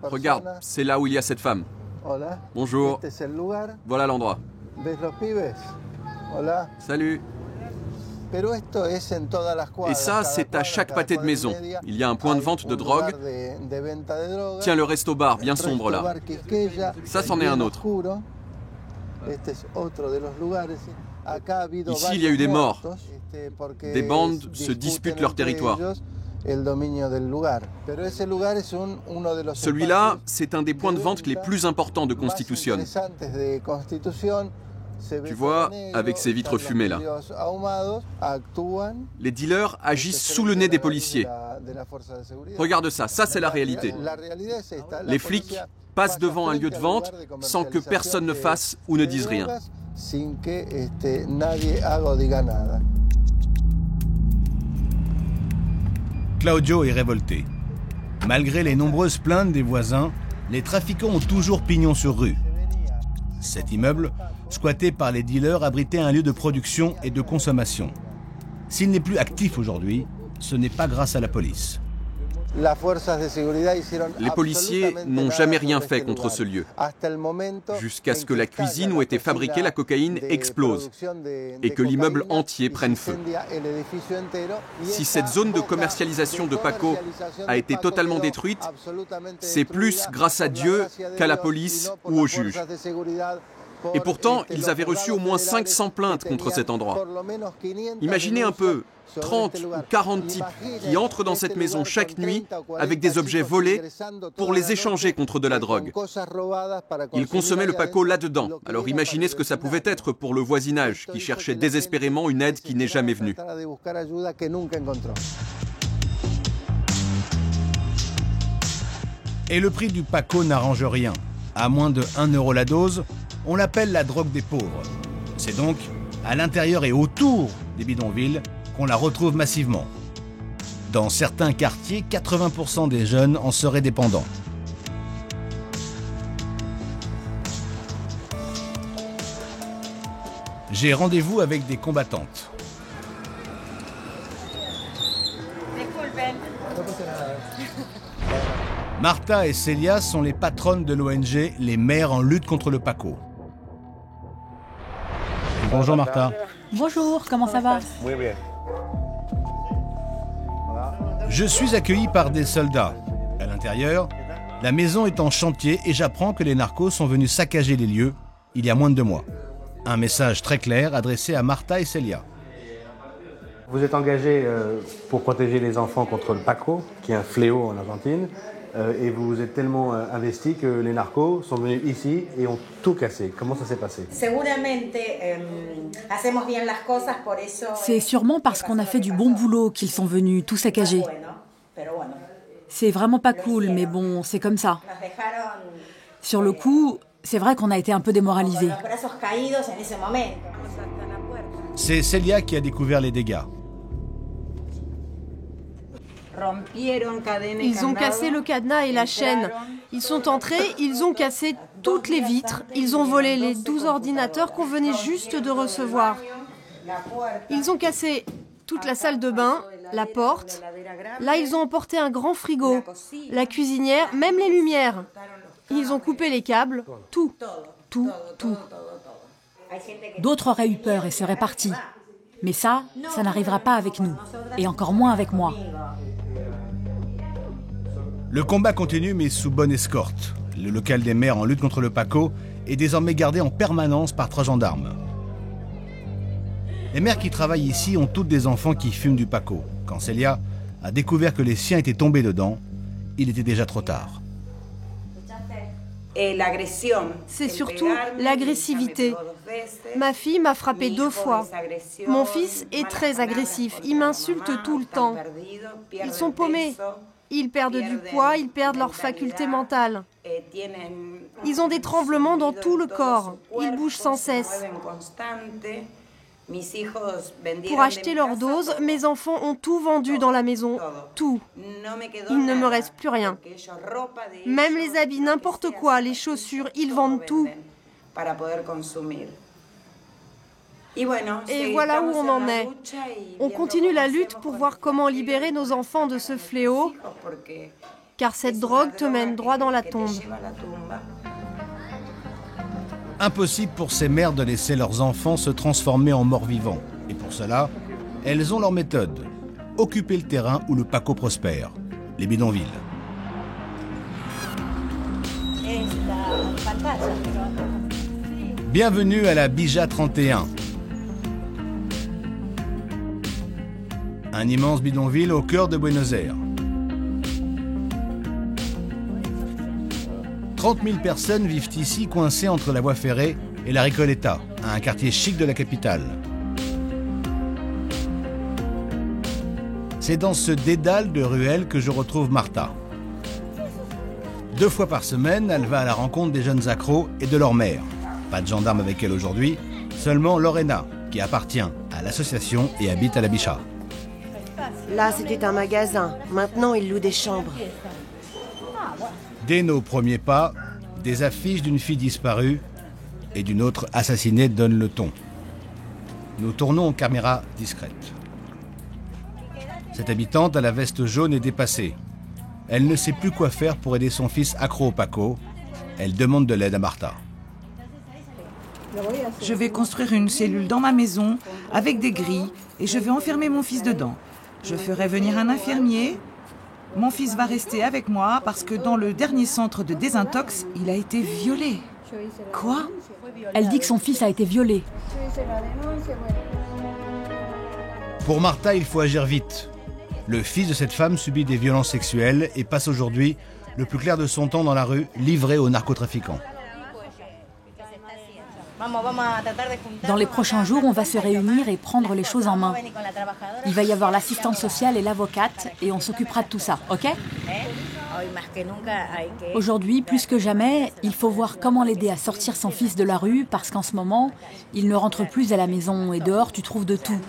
Regarde, c'est là où il y a cette femme. Bonjour. Voilà l'endroit. Salut. Et ça, c'est à chaque pâté de maison. Il y a un point de vente de drogue. Tiens, le resto-bar, bien sombre là. Ça, c'en est un autre. Ici, il y a eu des morts. Des bandes se disputent leur territoire. Celui-là, c'est un des points de vente les plus importants de Constitución. Tu vois, avec ces vitres fumées là. Les dealers agissent sous le nez des policiers. Regarde ça, ça c'est la réalité. Les flics passent devant un lieu de vente sans que personne ne fasse ou ne dise rien. Claudio est révolté. Malgré les nombreuses plaintes des voisins, les trafiquants ont toujours pignon sur rue. Cet immeuble, squatté par les dealers, abritait un lieu de production et de consommation. S'il n'est plus actif aujourd'hui, ce n'est pas grâce à la police. Les policiers n'ont jamais rien fait contre ce lieu, jusqu'à ce que la cuisine où était fabriquée la cocaïne explose et que l'immeuble entier prenne feu. Si cette zone de commercialisation de Paco a été totalement détruite, c'est plus grâce à Dieu qu'à la police ou aux juges. Et pourtant, ils avaient reçu au moins 500 plaintes contre cet endroit. Imaginez un peu, 30 ou 40 types qui entrent dans cette maison chaque nuit avec des objets volés pour les échanger contre de la drogue. Ils consommaient le Paco là-dedans. Alors imaginez ce que ça pouvait être pour le voisinage qui cherchait désespérément une aide qui n'est jamais venue. Et le prix du Paco n'arrange rien. À moins de 1 € la dose, on l'appelle la drogue des pauvres. C'est donc à l'intérieur et autour des bidonvilles qu'on la retrouve massivement. Dans certains quartiers, 80% des jeunes en seraient dépendants. J'ai rendez-vous avec des combattantes. Martha et Celia sont les patronnes de l'ONG Les Mères en lutte contre le Paco. Bonjour Martha. Bonjour, comment ça va? Oui, bien. Je suis accueilli par des soldats. À l'intérieur, la maison est en chantier et j'apprends que les narcos sont venus saccager les lieux, il y a moins de 2 mois. Un message très clair adressé à Marta et Celia. Vous êtes engagés pour protéger les enfants contre le Paco, qui est un fléau en Argentine, et vous vous êtes tellement investis que les narcos sont venus ici et ont tout cassé. Comment ça s'est passé? C'est sûrement parce qu'on a fait du bon boulot qu'ils sont venus tout saccager. C'est vraiment pas cool, mais bon, c'est comme ça. Sur le coup, c'est vrai qu'on a été un peu démoralisés. C'est Celia qui a découvert les dégâts. Ils ont cassé le cadenas et la chaîne. Ils sont entrés, ils ont cassé toutes les vitres. Ils ont volé les 12 ordinateurs qu'on venait juste de recevoir. Ils ont cassé toute la salle de bain, la porte. Là, ils ont emporté un grand frigo, la cuisinière, même les lumières. Ils ont coupé les câbles, tout. D'autres auraient eu peur et seraient partis. Mais ça n'arrivera pas avec nous. Et encore moins avec moi. Le combat continue, mais sous bonne escorte. Le local des maires en lutte contre le Paco est désormais gardé en permanence par 3 gendarmes. Les mères qui travaillent ici ont toutes des enfants qui fument du Paco. Quand Celia a découvert que les siens étaient tombés dedans, il était déjà trop tard. C'est surtout l'agressivité. Ma fille m'a frappé 2 fois. Mon fils est très agressif. Il m'insulte tout le temps. Ils sont paumés. Ils perdent du poids, ils perdent leur faculté mentale. Ils ont des tremblements dans tout le corps. Ils bougent sans cesse. Pour acheter leur dose, mes enfants ont tout vendu dans la maison. Tout. Il ne me reste plus rien. Même les habits, n'importe quoi, les chaussures, ils vendent tout. Et voilà où on en est. On continue la lutte pour voir comment libérer nos enfants de ce fléau, car cette drogue te mène droit dans la tombe. Impossible pour ces mères de laisser leurs enfants se transformer en morts-vivants. Et pour cela, elles ont leur méthode. Occuper le terrain où le Paco prospère, les bidonvilles. Bienvenue à la Bija 31. Un immense bidonville au cœur de Buenos Aires. 30 000 personnes vivent ici coincées entre la voie ferrée et la Recoleta, un quartier chic de la capitale. C'est dans ce dédale de ruelles que je retrouve Marta. 2 fois par semaine, elle va à la rencontre des jeunes accros et de leur mère. Pas de gendarme avec elle aujourd'hui, seulement Lorena, qui appartient à l'association et habite à la Bija. Là, c'était un magasin. Maintenant, ils louent des chambres. Dès nos premiers pas, des affiches d'une fille disparue et d'une autre assassinée donnent le ton. Nous tournons en caméra discrète. Cette habitante à la veste jaune est dépassée. Elle ne sait plus quoi faire pour aider son fils accro au Paco. Elle demande de l'aide à Marta. Je vais construire une cellule dans ma maison avec des grilles et je vais enfermer mon fils dedans. Je ferai venir un infirmier. Mon fils va rester avec moi parce que dans le dernier centre de désintox, il a été violé. Quoi? Elle dit que son fils a été violé. Pour Marta, il faut agir vite. Le fils de cette femme subit des violences sexuelles et passe aujourd'hui le plus clair de son temps dans la rue, livré aux narcotrafiquants. Dans les prochains jours, on va se réunir et prendre les choses en main. Il va y avoir l'assistante sociale et l'avocate et on s'occupera de tout ça, ok? Aujourd'hui, plus que jamais, il faut voir comment l'aider à sortir son fils de la rue parce qu'en ce moment, il ne rentre plus à la maison et dehors, tu trouves de tout.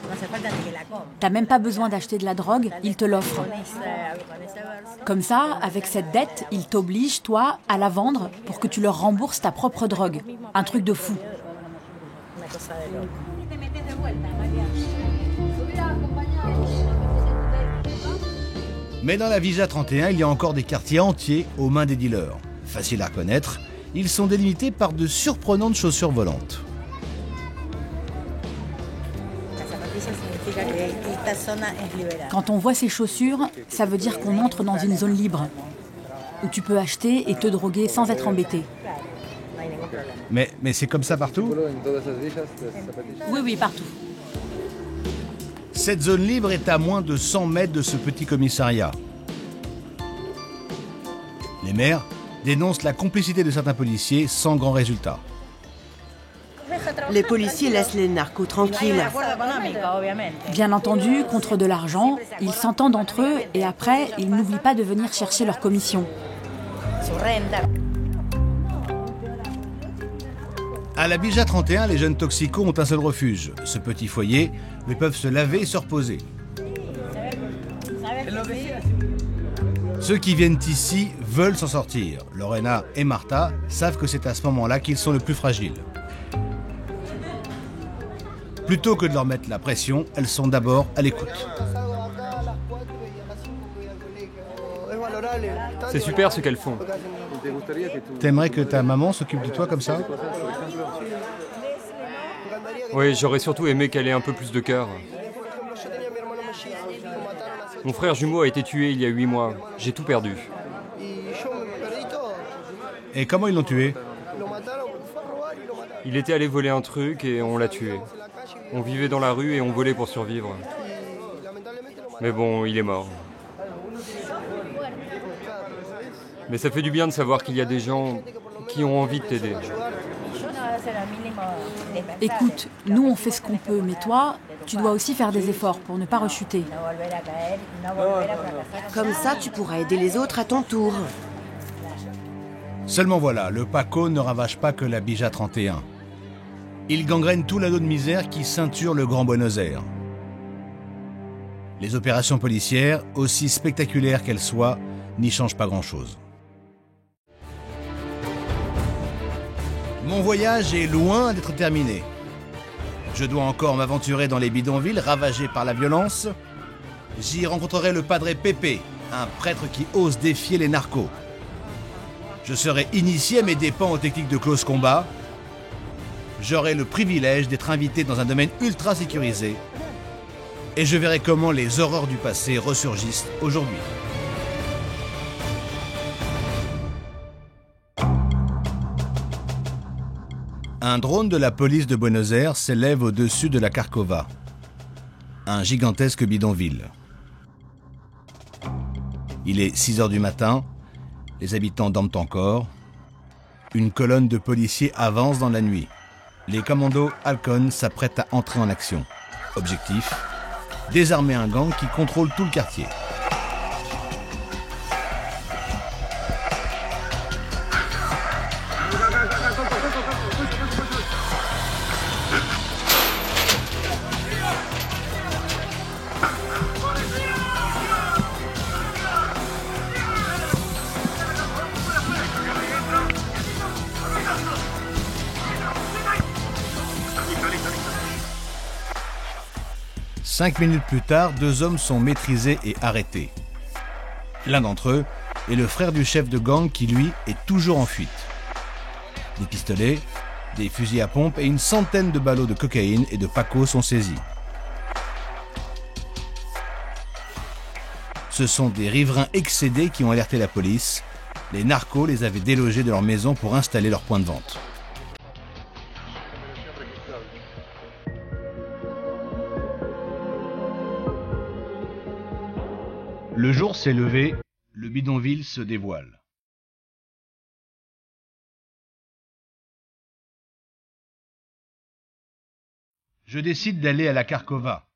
T'as même pas besoin d'acheter de la drogue, il te l'offre. Comme ça, avec cette dette, il t'oblige, toi, à la vendre pour que tu leur rembourses ta propre drogue. Un truc de fou. Mais dans la Bija 31, il y a encore des quartiers entiers aux mains des dealers. Facile à reconnaître, ils sont délimités par de surprenantes chaussures volantes. Quand on voit ces chaussures, ça veut dire qu'on entre dans une zone libre, où tu peux acheter et te droguer sans être embêté. Mais c'est comme ça partout? Oui, oui, partout. Cette zone libre est à moins de 100 mètres de ce petit commissariat. Les maires dénoncent la complicité de certains policiers sans grand résultat. Les policiers laissent les narcos tranquilles. Bien entendu, contre de l'argent, ils s'entendent entre eux et après, ils n'oublient pas de venir chercher leur commission. À la Bija 31, les jeunes toxicos ont un seul refuge, ce petit foyer où ils peuvent se laver et se reposer. Ceux qui viennent ici veulent s'en sortir. Lorena et Marta savent que c'est à ce moment-là qu'ils sont le plus fragiles. Plutôt que de leur mettre la pression, elles sont d'abord à l'écoute. C'est super ce qu'elles font. T'aimerais que ta maman s'occupe de toi comme ça? Oui, j'aurais surtout aimé qu'elle ait un peu plus de cœur. Mon frère jumeau a été tué il y a 8 mois. J'ai tout perdu. Et comment ils l'ont tué? Il était allé voler un truc et on l'a tué. On vivait dans la rue et on volait pour survivre. Mais bon, il est mort. Mais ça fait du bien de savoir qu'il y a des gens qui ont envie de t'aider. Écoute, nous on fait ce qu'on peut, mais toi, tu dois aussi faire des efforts pour ne pas rechuter. Comme ça, tu pourras aider les autres à ton tour. Seulement voilà, le Paco ne ravage pas que la Bija 31. Il gangrène tout l'anneau de misère qui ceinture le Grand Buenos Aires. Les opérations policières, aussi spectaculaires qu'elles soient, n'y changent pas grand-chose. Mon voyage est loin d'être terminé. Je dois encore m'aventurer dans les bidonvilles ravagés par la violence. J'y rencontrerai le Padre Pepe, un prêtre qui ose défier les narcos. Je serai initié à mes dépens aux techniques de close combat. J'aurai le privilège d'être invité dans un domaine ultra sécurisé. Et je verrai comment les horreurs du passé ressurgissent aujourd'hui. Un drone de la police de Buenos Aires s'élève au-dessus de la Carcova, un gigantesque bidonville. Il est 6 heures du matin, les habitants dorment encore. Une colonne de policiers avance dans la nuit. Les commandos Halcon s'apprêtent à entrer en action. Objectif, désarmer un gang qui contrôle tout le quartier. Cinq minutes plus tard, 2 hommes sont maîtrisés et arrêtés. L'un d'entre eux est le frère du chef de gang qui, lui, est toujours en fuite. Des pistolets, des fusils à pompe et une centaine de ballots de cocaïne et de Paco sont saisis. Ce sont des riverains excédés qui ont alerté la police. Les narcos les avaient délogés de leur maison pour installer leur point de vente. Le jour s'est levé, le bidonville se dévoile. Je décide d'aller à la Carcova.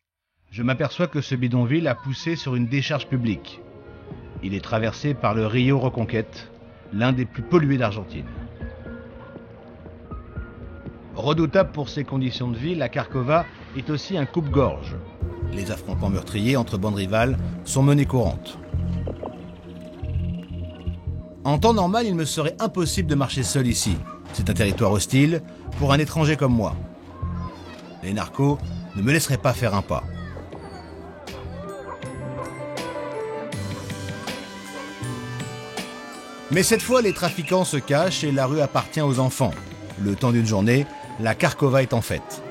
Je m'aperçois que ce bidonville a poussé sur une décharge publique. Il est traversé par le Rio Reconquête, l'un des plus pollués d'Argentine. Redoutable pour ses conditions de vie, la Carcova est aussi un coupe-gorge. Les affrontements meurtriers entre bandes rivales sont monnaie courante. En temps normal, il me serait impossible de marcher seul ici. C'est un territoire hostile pour un étranger comme moi. Les narcos ne me laisseraient pas faire un pas. Mais cette fois, les trafiquants se cachent et la rue appartient aux enfants. Le temps d'une journée, la Carcova est en fête.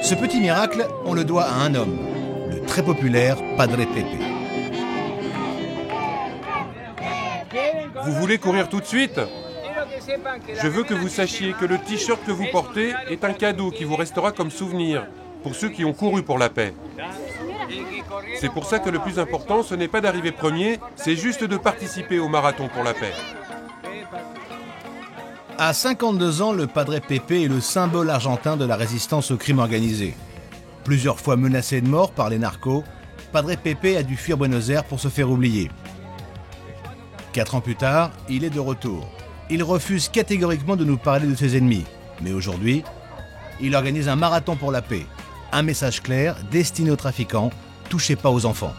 Ce petit miracle, on le doit à un homme, le très populaire Padre Pepe. Vous voulez courir tout de suite? Je veux que vous sachiez que le t-shirt que vous portez est un cadeau qui vous restera comme souvenir pour ceux qui ont couru pour la paix. C'est pour ça que le plus important, ce n'est pas d'arriver premier, c'est juste de participer au marathon pour la paix. À 52 ans, le Padre Pepe est le symbole argentin de la résistance au crime organisé. Plusieurs fois menacé de mort par les narcos, Padre Pepe a dû fuir Buenos Aires pour se faire oublier. 4 ans plus tard, il est de retour. Il refuse catégoriquement de nous parler de ses ennemis. Mais aujourd'hui, il organise un marathon pour la paix. Un message clair destiné aux trafiquants, touchez pas aux enfants.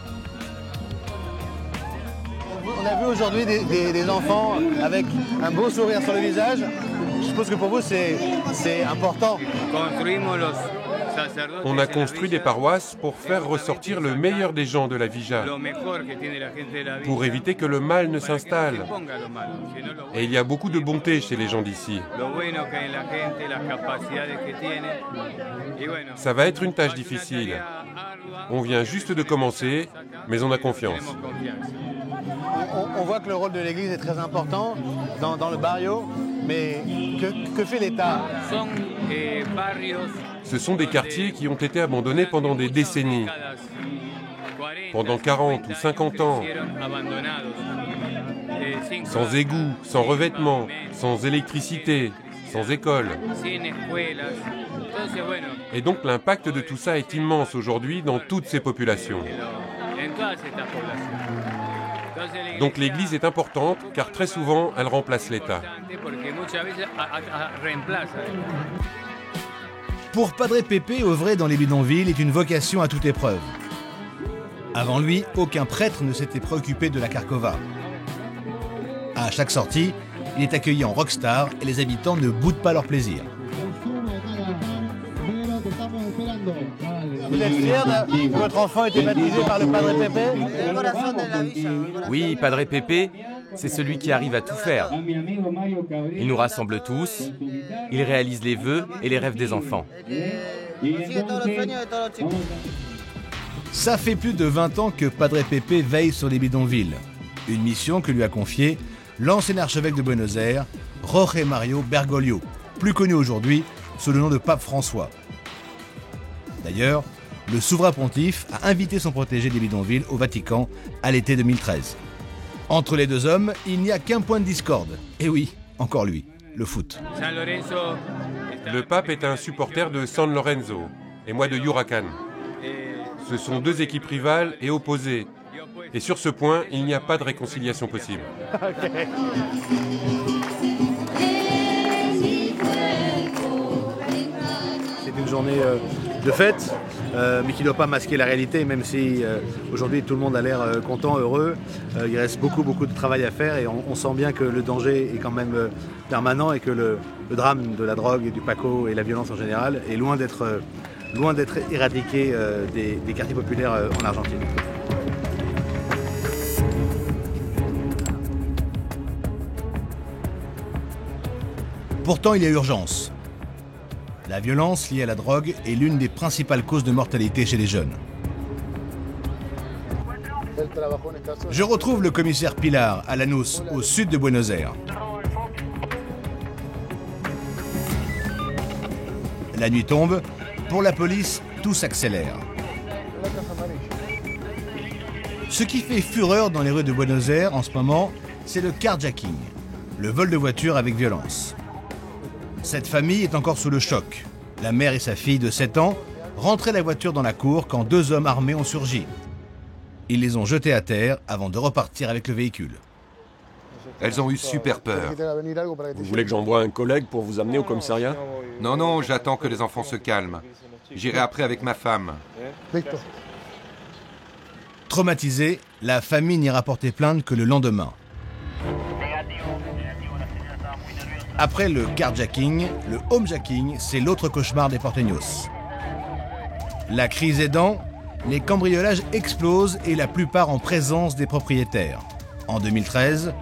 On a vu aujourd'hui des enfants avec un beau sourire sur le visage. Je suppose que pour vous c'est important. On a construit des paroisses pour faire ressortir le meilleur des gens de la Villa, pour éviter que le mal ne s'installe. Et il y a beaucoup de bonté chez les gens d'ici. Ça va être une tâche difficile. On vient juste de commencer, mais on a confiance. On voit que le rôle de l'Église est très important dans le barrio, mais que fait l'État? Ce sont des quartiers qui ont été abandonnés pendant des décennies, pendant 40 ou 50 ans, sans égouts, sans revêtement, sans électricité, sans école. Et donc l'impact de tout ça est immense aujourd'hui dans toutes ces populations. Donc l'Église est importante car très souvent elle remplace l'État. Pour Padre Pepe, œuvrer dans les bidonvilles est une vocation à toute épreuve. Avant lui, aucun prêtre ne s'était préoccupé de la Carcova. À chaque sortie, il est accueilli en rockstar et les habitants ne boudent pas leur plaisir. Vous êtes fier que votre enfant ait été baptisé par le Padre Pepe? Oui, Padre Pepe, c'est celui qui arrive à tout faire. Il nous rassemble tous, il réalise les vœux et les rêves des enfants. Ça fait plus de 20 ans que Padre Pepe veille sur les bidonvilles. Une mission que lui a confiée l'ancien archevêque de Buenos Aires, Jorge Mario Bergoglio, plus connu aujourd'hui sous le nom de Pape François. D'ailleurs, le souverain pontife a invité son protégé des bidonvilles au Vatican à l'été 2013. Entre les deux hommes, il n'y a qu'un point de discorde. Et oui, encore lui, le foot. Le pape est un supporter de San Lorenzo et moi de Huracan. Ce sont deux équipes rivales et opposées. Et sur ce point, il n'y a pas de réconciliation possible. C'est une journée de fête, mais qui ne doit pas masquer la réalité, même si aujourd'hui tout le monde a l'air content, heureux. Il reste beaucoup de travail à faire et on sent bien que le danger est quand même permanent et que le drame de la drogue et du Paco et la violence en général est loin d'être éradiqué des quartiers populaires en Argentine. Pourtant, il y a urgence. La violence liée à la drogue est l'une des principales causes de mortalité chez les jeunes. Je retrouve le commissaire Pilar à Lanús, au sud de Buenos Aires. La nuit tombe. Pour la police, tout s'accélère. Ce qui fait fureur dans les rues de Buenos Aires en ce moment, c'est le carjacking, le vol de voiture avec violence. Cette famille est encore sous le choc. La mère et sa fille de 7 ans rentraient la voiture dans la cour quand deux hommes armés ont surgi. Ils les ont jetés à terre avant de repartir avec le véhicule. Elles ont eu super peur. Vous voulez que j'envoie un collègue pour vous amener au commissariat? Non, j'attends que les enfants se calment. J'irai après avec ma femme. Traumatisée, la famille n'ira porter plainte que le lendemain. Après le carjacking, le homejacking, c'est l'autre cauchemar des porteños. La crise aidant, les cambriolages explosent et la plupart en présence des propriétaires. En 2013,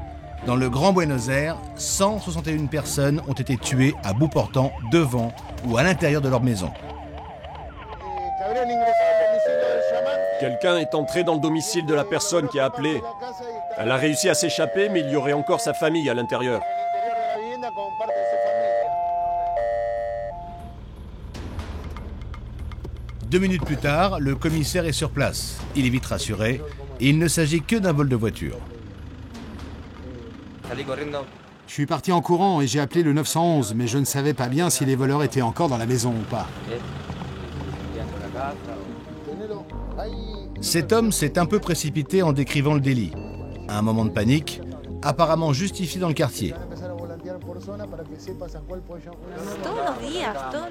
dans le Grand Buenos Aires, 161 personnes ont été tuées à bout portant devant ou à l'intérieur de leur maison. Quelqu'un est entré dans le domicile de la personne qui a appelé. Elle a réussi à s'échapper, mais il y aurait encore sa famille à l'intérieur. Deux minutes plus tard, le commissaire est sur place. Il est vite rassuré et il ne s'agit que d'un vol de voiture. Je suis parti en courant et j'ai appelé le 911, mais je ne savais pas bien si les voleurs étaient encore dans la maison ou pas. Cet homme s'est un peu précipité en décrivant le délit. Un moment de panique, apparemment justifié dans le quartier.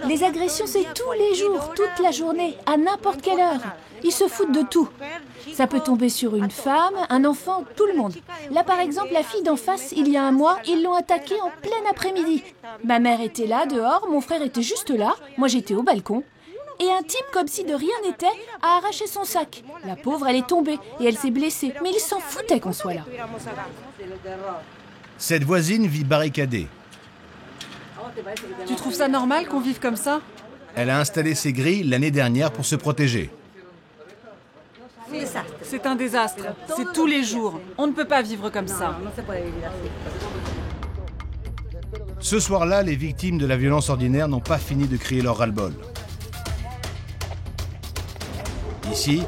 Les agressions, c'est tous les jours, toute la journée, à n'importe quelle heure. Ils se foutent de tout. Ça peut tomber sur une femme, un enfant, tout le monde. Là, par exemple, la fille d'en face, il y a un mois, ils l'ont attaquée en plein après-midi. Ma mère était là, dehors, mon frère était juste là, moi j'étais au balcon. Et un type, comme si de rien n'était, a arraché son sac. La pauvre, elle est tombée et elle s'est blessée. Mais il s'en foutait qu'on soit là. Cette voisine vit barricadée. Tu trouves ça normal qu'on vive comme ça? Elle a installé ses grilles l'année dernière pour se protéger. C'est un désastre. C'est tous les jours. On ne peut pas vivre comme ça. Ce soir-là, les victimes de la violence ordinaire n'ont pas fini de crier leur ras-le-bol. Ici,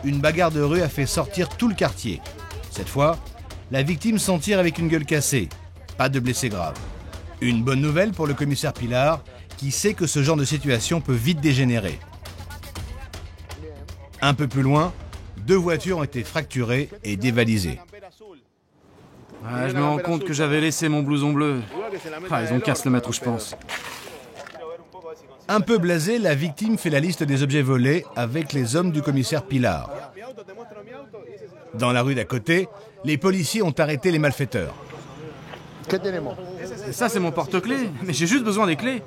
une bagarre de rue a fait sortir tout le quartier. Cette fois, la victime s'en tire avec une gueule cassée. Pas de blessés graves. Une bonne nouvelle pour le commissaire Pilar, qui sait que ce genre de situation peut vite dégénérer. Un peu plus loin, 2 voitures ont été fracturées et dévalisées. Je me rends compte que j'avais laissé mon blouson bleu. Ils ont qu'à se le mettre où je pense. Un peu blasé, la victime fait la liste des objets volés avec les hommes du commissaire Pilar. Dans la rue d'à côté, les policiers ont arrêté les malfaiteurs. Ça, c'est mon porte-clés, mais j'ai juste besoin des clés.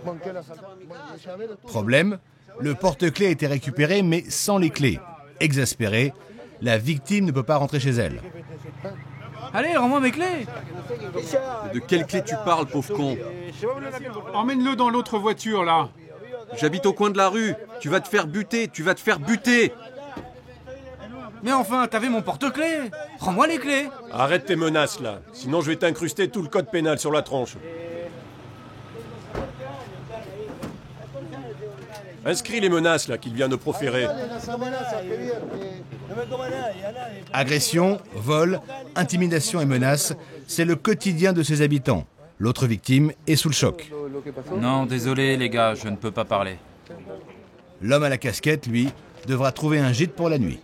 Problème, le porte-clés a été récupéré, mais sans les clés. Exaspérée, la victime ne peut pas rentrer chez elle. Allez, rends-moi mes clés. De quelles clés tu parles, pauvre con? Emmène-le dans l'autre voiture, là. J'habite au coin de la rue. Tu vas te faire buter, tu vas te faire buter. Mais enfin, t'avais mon porte-clés. Rends-moi les clés. Arrête tes menaces, là. Sinon, je vais t'incruster tout le code pénal sur la tronche. Inscris les menaces, là, qu'il vient de proférer. Agression, vol, intimidation et menaces, c'est le quotidien de ses habitants. L'autre victime est sous le choc. Non, désolé les gars, je ne peux pas parler. L'homme à la casquette, lui, devra trouver un gîte pour la nuit.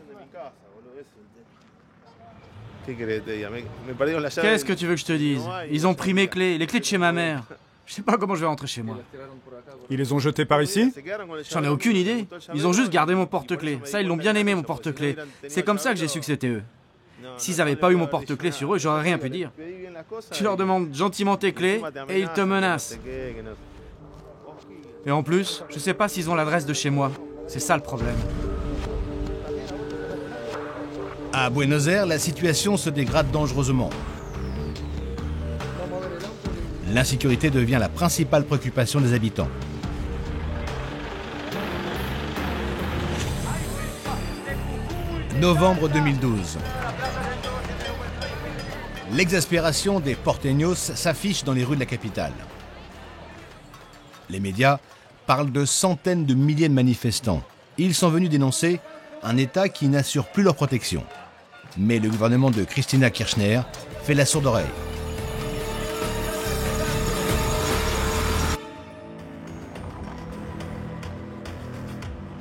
Qu'est-ce que tu veux que je te dise? Ils ont pris mes clés, les clés de chez ma mère. Je sais pas comment je vais rentrer chez moi. Ils les ont jetés par ici? J'en ai aucune idée. Ils ont juste gardé mon porte-clés. Ça, ils l'ont bien aimé, mon porte-clés. C'est comme ça que j'ai su que c'était eux. S'ils n'avaient pas eu mon porte-clés sur eux, j'aurais rien pu dire. Tu leur demandes gentiment tes clés et ils te menacent. Et en plus, je sais pas s'ils ont l'adresse de chez moi. C'est ça le problème. À Buenos Aires, la situation se dégrade dangereusement. L'insécurité devient la principale préoccupation des habitants. Novembre 2012. L'exaspération des porteños s'affiche dans les rues de la capitale. Les médias parlent de centaines de milliers de manifestants. Ils sont venus dénoncer un État qui n'assure plus leur protection. Mais le gouvernement de Cristina Kirchner fait la sourde oreille.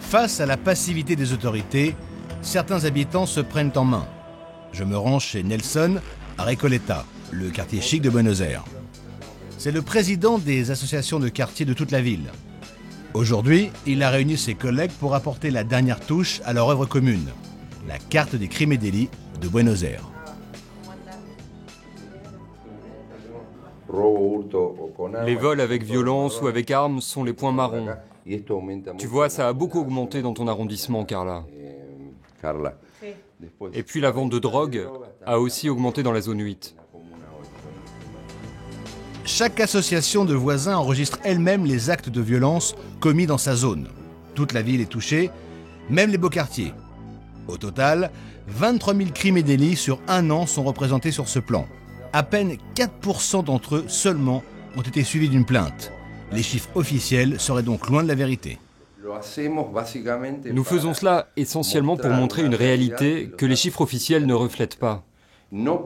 Face à la passivité des autorités, certains habitants se prennent en main. Je me rends chez Nelson, à Recoleta, le quartier chic de Buenos Aires. C'est le président des associations de quartier de toute la ville. Aujourd'hui, il a réuni ses collègues pour apporter la dernière touche à leur œuvre commune, la carte des crimes et délits de Buenos Aires. Les vols avec violence ou avec armes sont les points marrons. Tu vois, ça a beaucoup augmenté dans ton arrondissement, Carla. Et puis la vente de drogue a aussi augmenté dans la zone 8. Chaque association de voisins enregistre elle-même les actes de violence commis dans sa zone. Toute la ville est touchée, même les beaux quartiers. Au total, 23 000 crimes et délits sur un an sont représentés sur ce plan. À peine 4% d'entre eux seulement ont été suivis d'une plainte. Les chiffres officiels seraient donc loin de la vérité. Nous faisons cela essentiellement pour montrer une réalité que les chiffres officiels ne reflètent pas. Non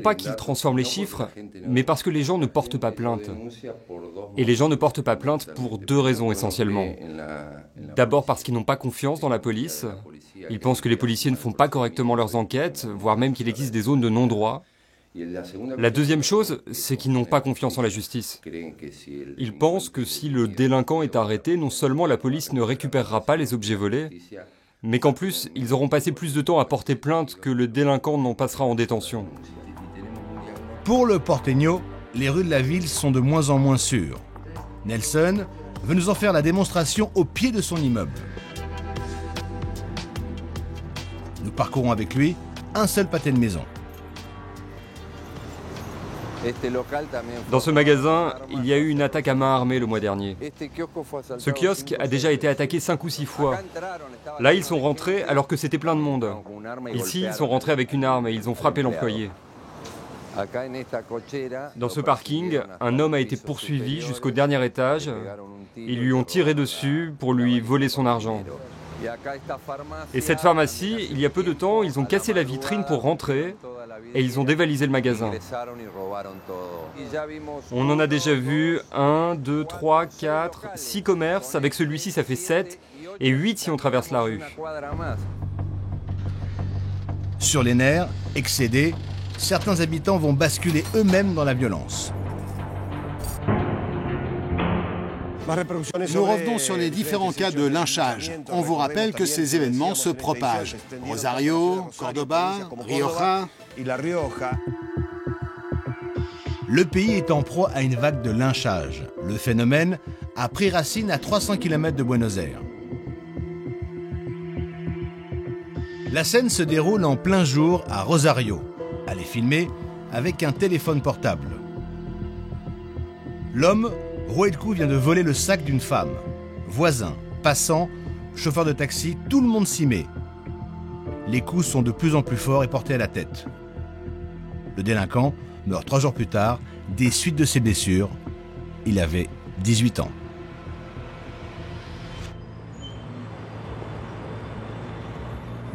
pas qu'ils transforment les chiffres, mais parce que les gens ne portent pas plainte. Et les gens ne portent pas plainte pour deux raisons essentiellement. D'abord parce qu'ils n'ont pas confiance dans la police. Ils pensent que les policiers ne font pas correctement leurs enquêtes, voire même qu'il existe des zones de non-droit. La deuxième chose, c'est qu'ils n'ont pas confiance en la justice. Ils pensent que si le délinquant est arrêté, non seulement la police ne récupérera pas les objets volés, mais qu'en plus, ils auront passé plus de temps à porter plainte que le délinquant n'en passera en détention. Pour le porteño, les rues de la ville sont de moins en moins sûres. Nelson veut nous en faire la démonstration au pied de son immeuble. Nous parcourons avec lui un seul pâté de maison. Dans ce magasin, il y a eu une attaque à main armée le mois dernier. Ce kiosque a déjà été attaqué 5 ou 6 fois. Là, ils sont rentrés alors que c'était plein de monde. Ici, ils sont rentrés avec une arme et ils ont frappé l'employé. Dans ce parking, un homme a été poursuivi jusqu'au dernier étage. Ils lui ont tiré dessus pour lui voler son argent. Et cette pharmacie, il y a peu de temps, ils ont cassé la vitrine pour rentrer et ils ont dévalisé le magasin. On en a déjà vu 1, 2, 3, 4, 6 commerces. Avec celui-ci, ça fait 7 et 8 si on traverse la rue. Sur les nerfs, excédés, certains habitants vont basculer eux-mêmes dans la violence. Nous revenons sur les différents cas de lynchage. On vous rappelle que ces événements se propagent. Rosario, Cordoba, Rioja. Le pays est en proie à une vague de lynchage. Le phénomène a pris racine à 300 km de Buenos Aires. La scène se déroule en plein jour à Rosario. Elle est filmée avec un téléphone portable. L'homme, roué de coups, vient de voler le sac d'une femme. Voisins, passants, chauffeurs de taxi, tout le monde s'y met. Les coups sont de plus en plus forts et portés à la tête. Le délinquant meurt 3 jours plus tard des suites de ses blessures. Il avait 18 ans.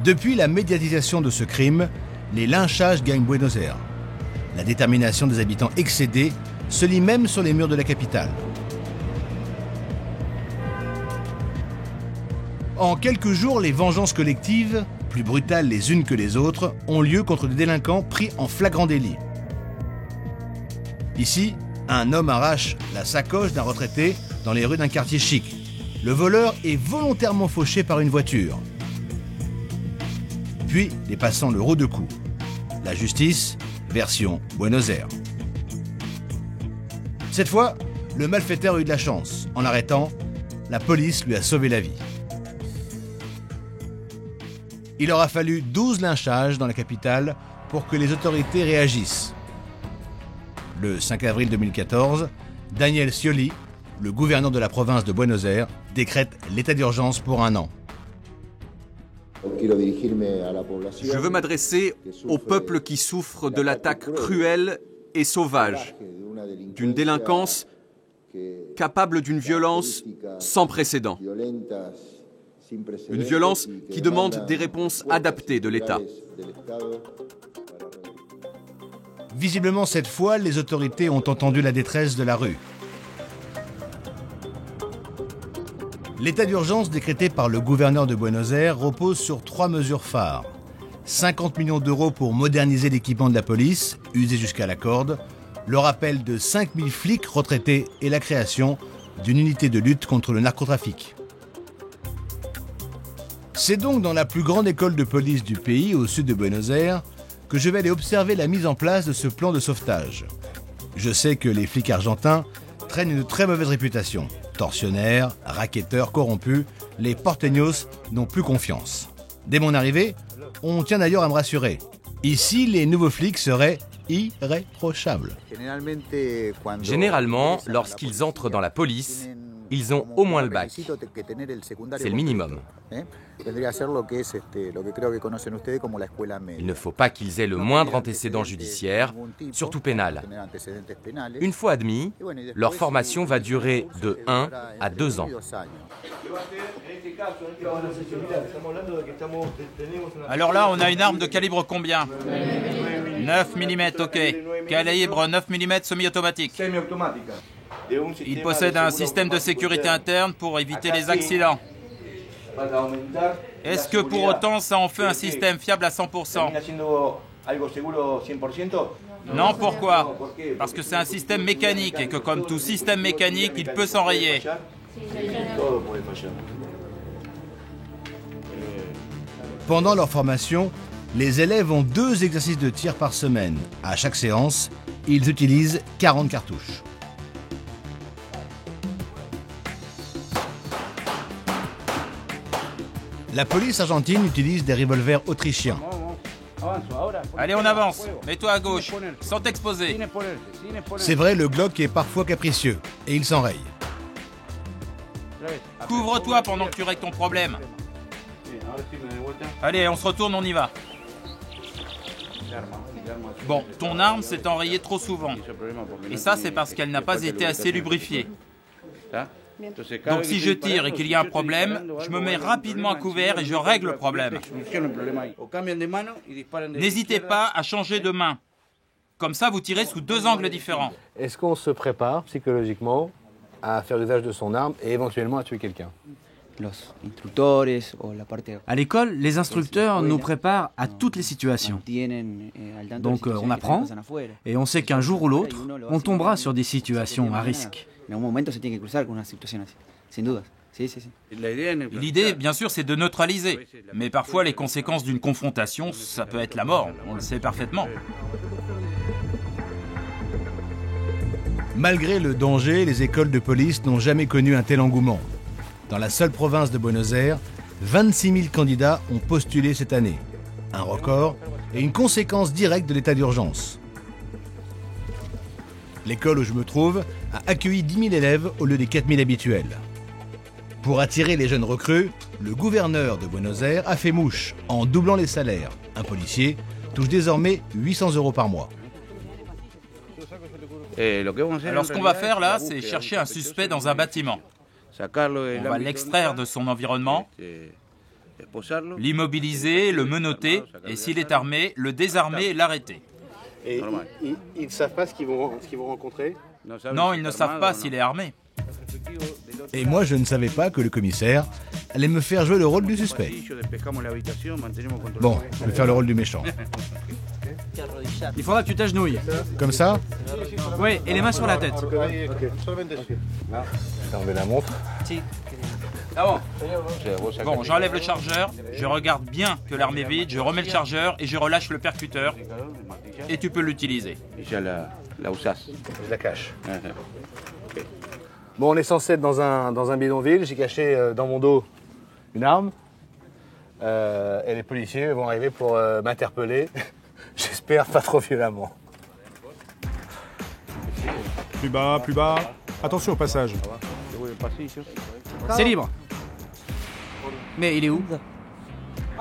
Depuis la médiatisation de ce crime, les lynchages gagnent Buenos Aires. La détermination des habitants excédés se lit même sur les murs de la capitale. En quelques jours, les vengeances collectives, plus brutales les unes que les autres, ont lieu contre des délinquants pris en flagrant délit. Ici, un homme arrache la sacoche d'un retraité dans les rues d'un quartier chic. Le voleur est volontairement fauché par une voiture. Puis, les passants le rôdent de coups. La justice, version Buenos Aires. Cette fois, le malfaiteur a eu de la chance. En l'arrêtant, la police lui a sauvé la vie. Il aura fallu 12 lynchages dans la capitale pour que les autorités réagissent. Le 5 avril 2014, Daniel Scioli, le gouverneur de la province de Buenos Aires, décrète l'état d'urgence pour 1 an. Je veux m'adresser au peuple qui souffre de l'attaque cruelle et sauvage, d'une délinquance capable d'une violence sans précédent. Une violence qui demande des réponses adaptées de l'État. Visiblement, cette fois, les autorités ont entendu la détresse de la rue. L'état d'urgence décrété par le gouverneur de Buenos Aires repose sur 3 mesures phares. 50 millions d'euros pour moderniser l'équipement de la police, usé jusqu'à la corde, le rappel de 5000 flics retraités et la création d'une unité de lutte contre le narcotrafic. C'est donc dans la plus grande école de police du pays, au sud de Buenos Aires, que je vais aller observer la mise en place de ce plan de sauvetage. Je sais que les flics argentins traînent une très mauvaise réputation. Tortionnaires, racketteurs, corrompus, les porteños n'ont plus confiance. Dès mon arrivée, on tient d'ailleurs à me rassurer. Ici, les nouveaux flics seraient irréprochables. Généralement, lorsqu'ils entrent dans la police, ils ont au moins le bac. C'est le minimum. Il ne faut pas qu'ils aient le moindre antécédent judiciaire, surtout pénal. Une fois admis, leur formation va durer de 1 à 2 ans. Alors là, on a une arme de calibre combien? 9 mm, ok. Calibre 9 mm semi-automatique. Il possède un système de sécurité interne pour éviter les accidents. Est-ce que pour autant ça en fait un système fiable à 100%? Non, pourquoi? Parce que c'est un système mécanique et que comme tout système mécanique, il peut s'enrayer. Pendant leur formation, les élèves ont 2 exercices de tir par semaine. À chaque séance, ils utilisent 40 cartouches. La police argentine utilise des revolvers autrichiens. Allez, on avance. Mets-toi à gauche, sans t'exposer. C'est vrai, le Glock est parfois capricieux, et il s'enraye. Couvre-toi pendant que tu règles ton problème. Allez, on se retourne, on y va. Bon, ton arme s'est enrayée trop souvent. Et ça, c'est parce qu'elle n'a pas été assez lubrifiée. Donc si je tire et qu'il y a un problème, je me mets rapidement à couvert et je règle le problème. N'hésitez pas à changer de main. Comme ça, vous tirez sous 2 angles différents. Est-ce qu'on se prépare psychologiquement à faire usage de son arme et éventuellement à tuer quelqu'un? À l'école, les instructeurs nous préparent à toutes les situations. Donc on apprend et on sait qu'un jour ou l'autre, on tombera sur des situations à risque. L'idée, bien sûr, c'est de neutraliser. Mais parfois, les conséquences d'une confrontation, ça peut être la mort. On le sait parfaitement. Malgré le danger, les écoles de police n'ont jamais connu un tel engouement. Dans la seule province de Buenos Aires, 26 000 candidats ont postulé cette année. Un record et une conséquence directe de l'état d'urgence. L'école où je me trouve a accueilli 10 000 élèves au lieu des 4 000 habituels. Pour attirer les jeunes recrues, le gouverneur de Buenos Aires a fait mouche en doublant les salaires. Un policier touche désormais 800 € par mois. Alors ce qu'on va faire là, c'est chercher un suspect dans un bâtiment. On va l'extraire de son environnement, l'immobiliser, le menotter, et s'il est armé, le désarmer et l'arrêter. Et ils ne savent pas ce qu'ils vont rencontrer? Non, ils ne savent pas s'il est armé. Et moi, je ne savais pas que le commissaire allait me faire jouer le rôle du suspect. Bon, je vais faire le rôle du méchant. Il faudra que tu t'agenouilles. Comme ça? Oui, et les mains sur la tête. J'ai enlevé la montre. Bon, j'enlève le chargeur, je regarde bien que l'arme est vide, je remets le chargeur et je relâche le percuteur. Et tu peux l'utiliser. Je la cache. Bon, on est censé être dans un bidonville. J'ai caché dans mon dos une arme. Et les policiers vont arriver pour m'interpeller. J'espère pas trop violemment. Plus bas, plus bas. Attention au passage. C'est libre. Mais il est où?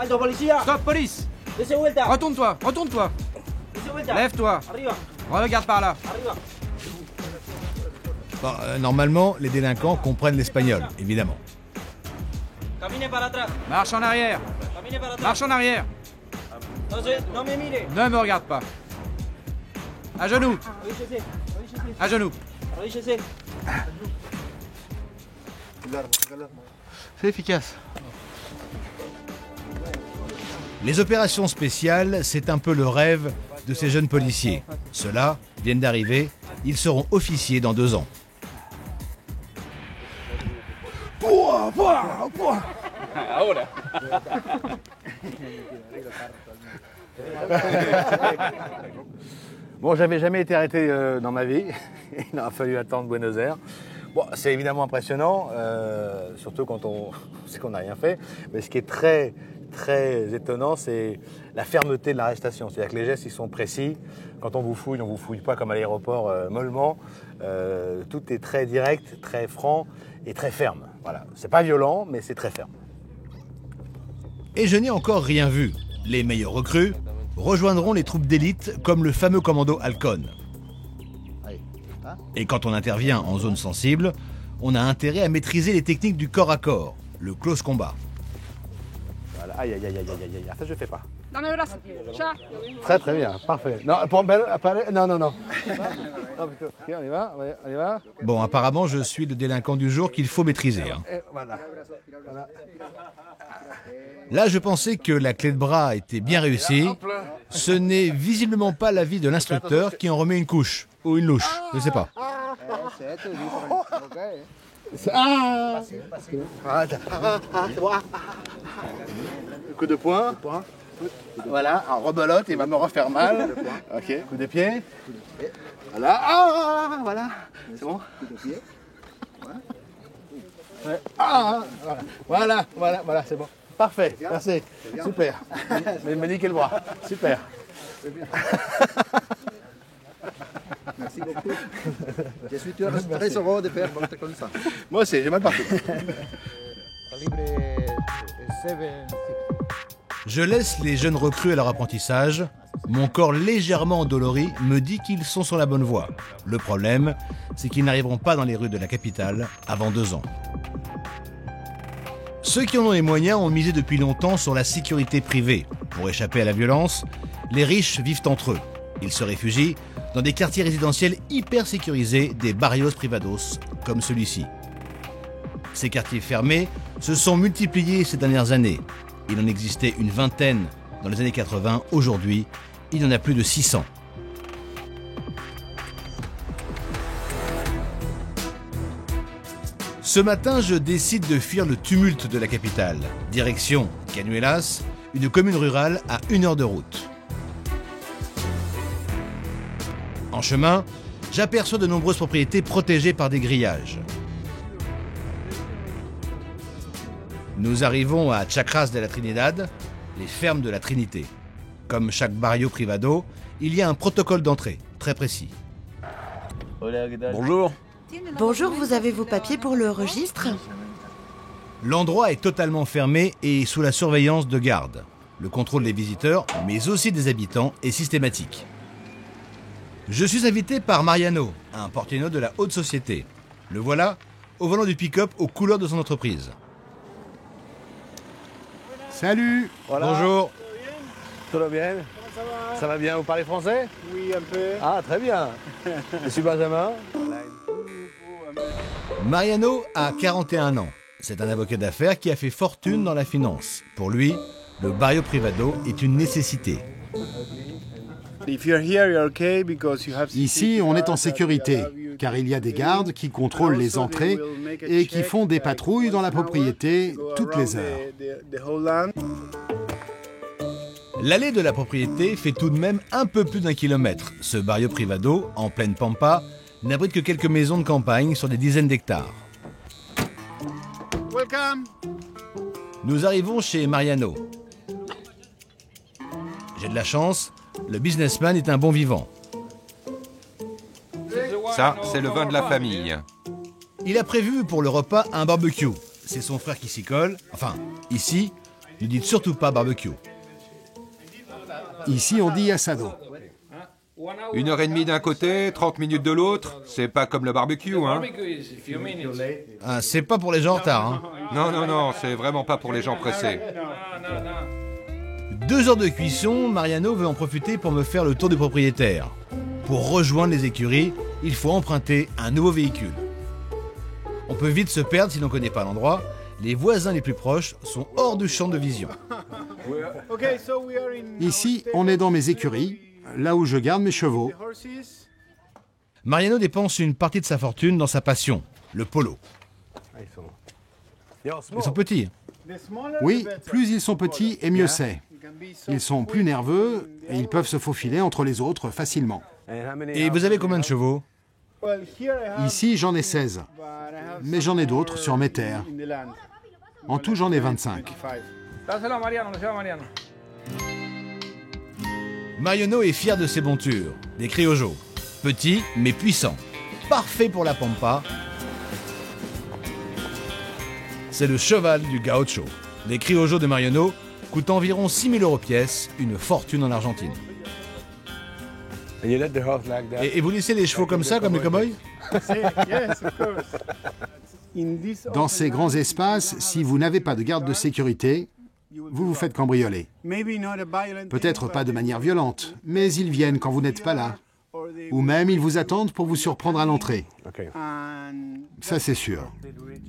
Stop, police! Retourne-toi, retourne-toi! Lève-toi! Regarde par là! Bon, normalement, les délinquants comprennent l'espagnol, évidemment. Marche en arrière! Marche en arrière! Ne me regarde pas! À genoux! À genoux! C'est efficace. Les opérations spéciales, c'est un peu le rêve de ces jeunes policiers. Ceux-là viennent d'arriver, ils seront officiers dans 2 ans. Bon, j'avais jamais été arrêté dans ma vie. Il a fallu attendre Buenos Aires. Bon, c'est évidemment impressionnant, surtout quand on sait qu'on n'a rien fait. Mais ce qui est très, très étonnant, c'est la fermeté de l'arrestation. C'est-à-dire que les gestes, ils sont précis. Quand on vous fouille pas comme à l'aéroport mollement. Tout est très direct, très franc et très ferme. Voilà. C'est pas violent, mais c'est très ferme. Et je n'ai encore rien vu. Les meilleurs recrues rejoindront les troupes d'élite comme le fameux commando Halcon. Et quand on intervient en zone sensible, on a intérêt à maîtriser les techniques du corps à corps, le close combat. Voilà. Aïe, aïe, aïe, aïe, aïe, aïe, ça je fais pas. Très très bien, parfait. Non, non. Okay, on y va. Bon, apparemment, je suis le délinquant du jour qu'il faut maîtriser. Hein. Voilà. Là, je pensais que la clé de bras était bien réussie. Ce n'est visiblement pas l'avis de l'instructeur qui en remet une couche. Ou une louche, je ne sais pas. Coup de poing. Voilà, en rebelote, il va me refaire mal. Ok, coup de pied. Voilà, voilà. C'est bon. Voilà, c'est bon. Parfait, merci. Super. Mais me niquez le bras. Super. Merci beaucoup. Je suis très heureux de faire votre comme ça. Moi aussi, j'ai mal partout. Je laisse les jeunes recrues à leur apprentissage. Mon corps légèrement endolori me dit qu'ils sont sur la bonne voie. Le problème, c'est qu'ils n'arriveront pas dans les rues de la capitale avant 2 ans. Ceux qui en ont les moyens ont misé depuis longtemps sur la sécurité privée. Pour échapper à la violence, les riches vivent entre eux. Ils se réfugient dans des quartiers résidentiels hyper sécurisés, des barrios privados, comme celui-ci. Ces quartiers fermés se sont multipliés ces dernières années. Il en existait une vingtaine dans les années 80. Aujourd'hui, il y en a plus de 600. Ce matin, je décide de fuir le tumulte de la capitale. Direction Cañuelas, une commune rurale à 1 heure de route. En chemin, j'aperçois de nombreuses propriétés protégées par des grillages. Nous arrivons à Chacras de la Trinidad, les fermes de la Trinité. Comme chaque barrio privado, il y a un protocole d'entrée, très précis. Bonjour. Bonjour, vous avez vos papiers pour le registre? L'endroit est totalement fermé et sous la surveillance de gardes. Le contrôle des visiteurs, mais aussi des habitants, est systématique. Je suis invité par Mariano, un portier de la haute société. Le voilà, au volant du pick-up aux couleurs de son entreprise. Salut. Voilà. Bonjour. Tout va bien? Ça va bien, vous parlez français? Oui, un peu. Ah, très bien. Je suis Benjamin. Mariano a 41 ans. C'est un avocat d'affaires qui a fait fortune dans la finance. Pour lui, le barrio privado est une nécessité. Ici, on est en sécurité, car il y a des gardes qui contrôlent les entrées et qui font des patrouilles dans la propriété toutes les heures. L'allée de la propriété fait tout de même un peu plus d'1 kilomètre. Ce barrio privado, en pleine pampa, n'abrite que quelques maisons de campagne sur des dizaines d'hectares. Nous arrivons chez Mariano. J'ai de la chance, le businessman est un bon vivant. Ça, c'est le vin de la famille. Il a prévu pour le repas un barbecue. C'est son frère qui s'y colle. Enfin, ici, ne dites surtout pas barbecue. Ici, on dit asado. 1h30 d'un côté, 30 minutes de l'autre. C'est pas comme le barbecue, hein? Ah, c'est pas pour les gens en retard, hein. Non, c'est vraiment pas pour les gens pressés. 2 heures de cuisson, Mariano veut en profiter pour me faire le tour du propriétaire. Pour rejoindre les écuries, il faut emprunter un nouveau véhicule. On peut vite se perdre si l'on ne connaît pas l'endroit. Les voisins les plus proches sont hors du champ de vision. Ici, on est dans mes écuries, là où je garde mes chevaux. Mariano dépense une partie de sa fortune dans sa passion, le polo. Ils sont petits. Oui, plus ils sont petits et mieux c'est. Ils sont plus nerveux et ils peuvent se faufiler entre les autres facilement. Et vous avez combien de chevaux? Ici, j'en ai 16, mais j'en ai d'autres sur mes terres. En tout, j'en ai 25. Mariano est fier de ses montures, des criollos. Petits mais puissants. Parfait pour la pampa. C'est le cheval du gaucho. Les criollos de Mariano coûtent environ 6 000 € pièce, une fortune en Argentine. Et vous laissez les chevaux comme ça, comme les cow-boys? Dans ces grands espaces, si vous n'avez pas de garde de sécurité, vous vous faites cambrioler. Peut-être pas de manière violente, mais ils viennent quand vous n'êtes pas là. Ou même ils vous attendent pour vous surprendre à l'entrée. Ça, c'est sûr.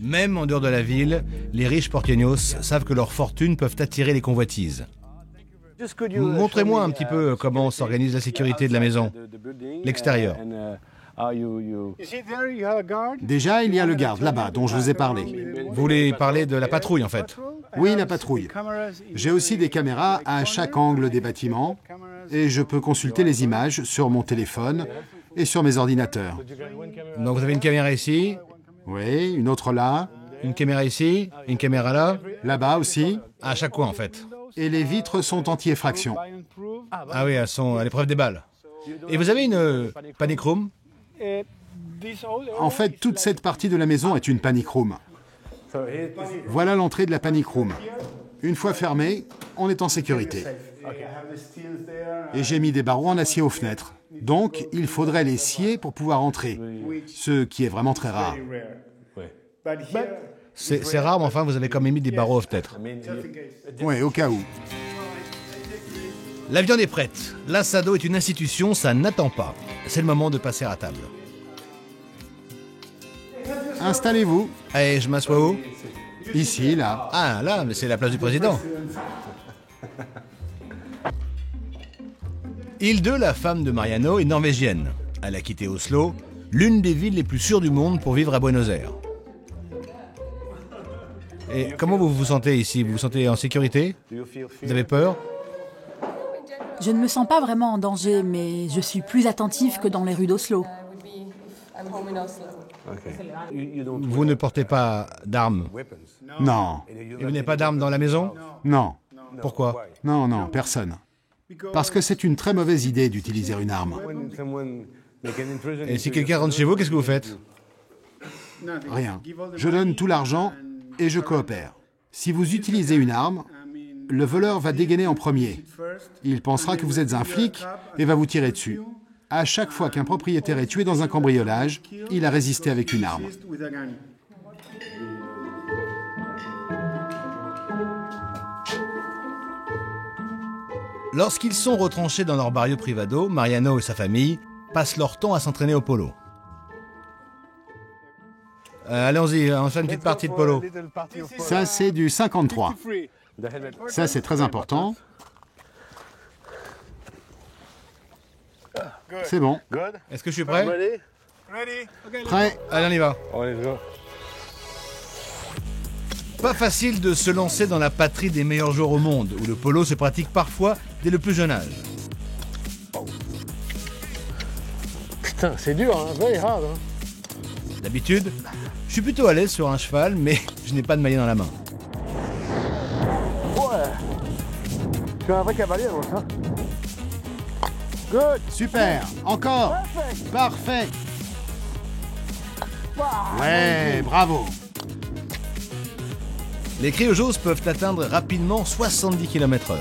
Même en dehors de la ville, les riches porteños savent que leurs fortunes peuvent attirer les convoitises. Montrez-moi un petit peu comment s'organise la sécurité de la maison, l'extérieur. Déjà, il y a le garde là-bas dont je vous ai parlé. Vous voulez parler de la patrouille en fait? Oui, la patrouille. J'ai aussi des caméras à chaque angle des bâtiments et je peux consulter les images sur mon téléphone et sur mes ordinateurs. Donc vous avez une caméra ici? Oui, une autre là. Une caméra ici? Une caméra là? Là-bas aussi. À chaque coin en fait. Et les vitres sont anti-effraction. Ah oui, elles sont à l'épreuve des balles. Et vous avez une panic room? En fait, toute cette partie de la maison est une panic room. Voilà l'entrée de la panic room. Une fois fermée, on est en sécurité. Et j'ai mis des barreaux en acier aux fenêtres. Donc, il faudrait les scier pour pouvoir entrer, ce qui est vraiment très rare. C'est rare, mais enfin, vous avez quand même mis des barreaux aux fenêtres. Oui, au cas où. La viande est prête. L'assado est une institution, ça n'attend pas. C'est le moment de passer à table. Installez-vous. Et je m'assois où? Ici, là. Ah, là, mais c'est la place du président. Hilde, la femme de Mariano, est norvégienne. Elle a quitté Oslo, l'une des villes les plus sûres du monde pour vivre à Buenos Aires. Et comment vous vous sentez ici? Vous vous sentez en sécurité? Vous avez peur? Je ne me sens pas vraiment en danger, mais je suis plus attentive que dans les rues d'Oslo. Vous ne portez pas d'armes? Non. Et vous n'avez pas d'armes dans la maison? Non. Pourquoi? Non, non, personne. Parce que c'est une très mauvaise idée d'utiliser une arme. Et si quelqu'un rentre chez vous, qu'est-ce que vous faites? Rien. Je donne tout l'argent et je coopère. Si vous utilisez une arme, le voleur va dégainer en premier. Il pensera que vous êtes un flic et va vous tirer dessus. À chaque fois qu'un propriétaire est tué dans un cambriolage, il a résisté avec une arme. Lorsqu'ils sont retranchés dans leur barrio privado, Mariano et sa famille passent leur temps à s'entraîner au polo. Allons-y, on fait une petite partie de polo. Ça, c'est du 53. Ça, c'est très important. C'est bon. Est-ce que je suis prêt? Prêt? Allez, on y va. Pas facile de se lancer dans la patrie des meilleurs joueurs au monde, où le polo se pratique parfois dès le plus jeune âge. Putain, c'est dur, hein, very hard. Hein. D'habitude, je suis plutôt à l'aise sur un cheval, mais je n'ai pas de maillet dans la main. Ouais. Je suis un vrai cavalier, moi, ça. Good. Super. Encore. Parfait. Ouais, bravo. Les criollos peuvent atteindre rapidement 70 km/h.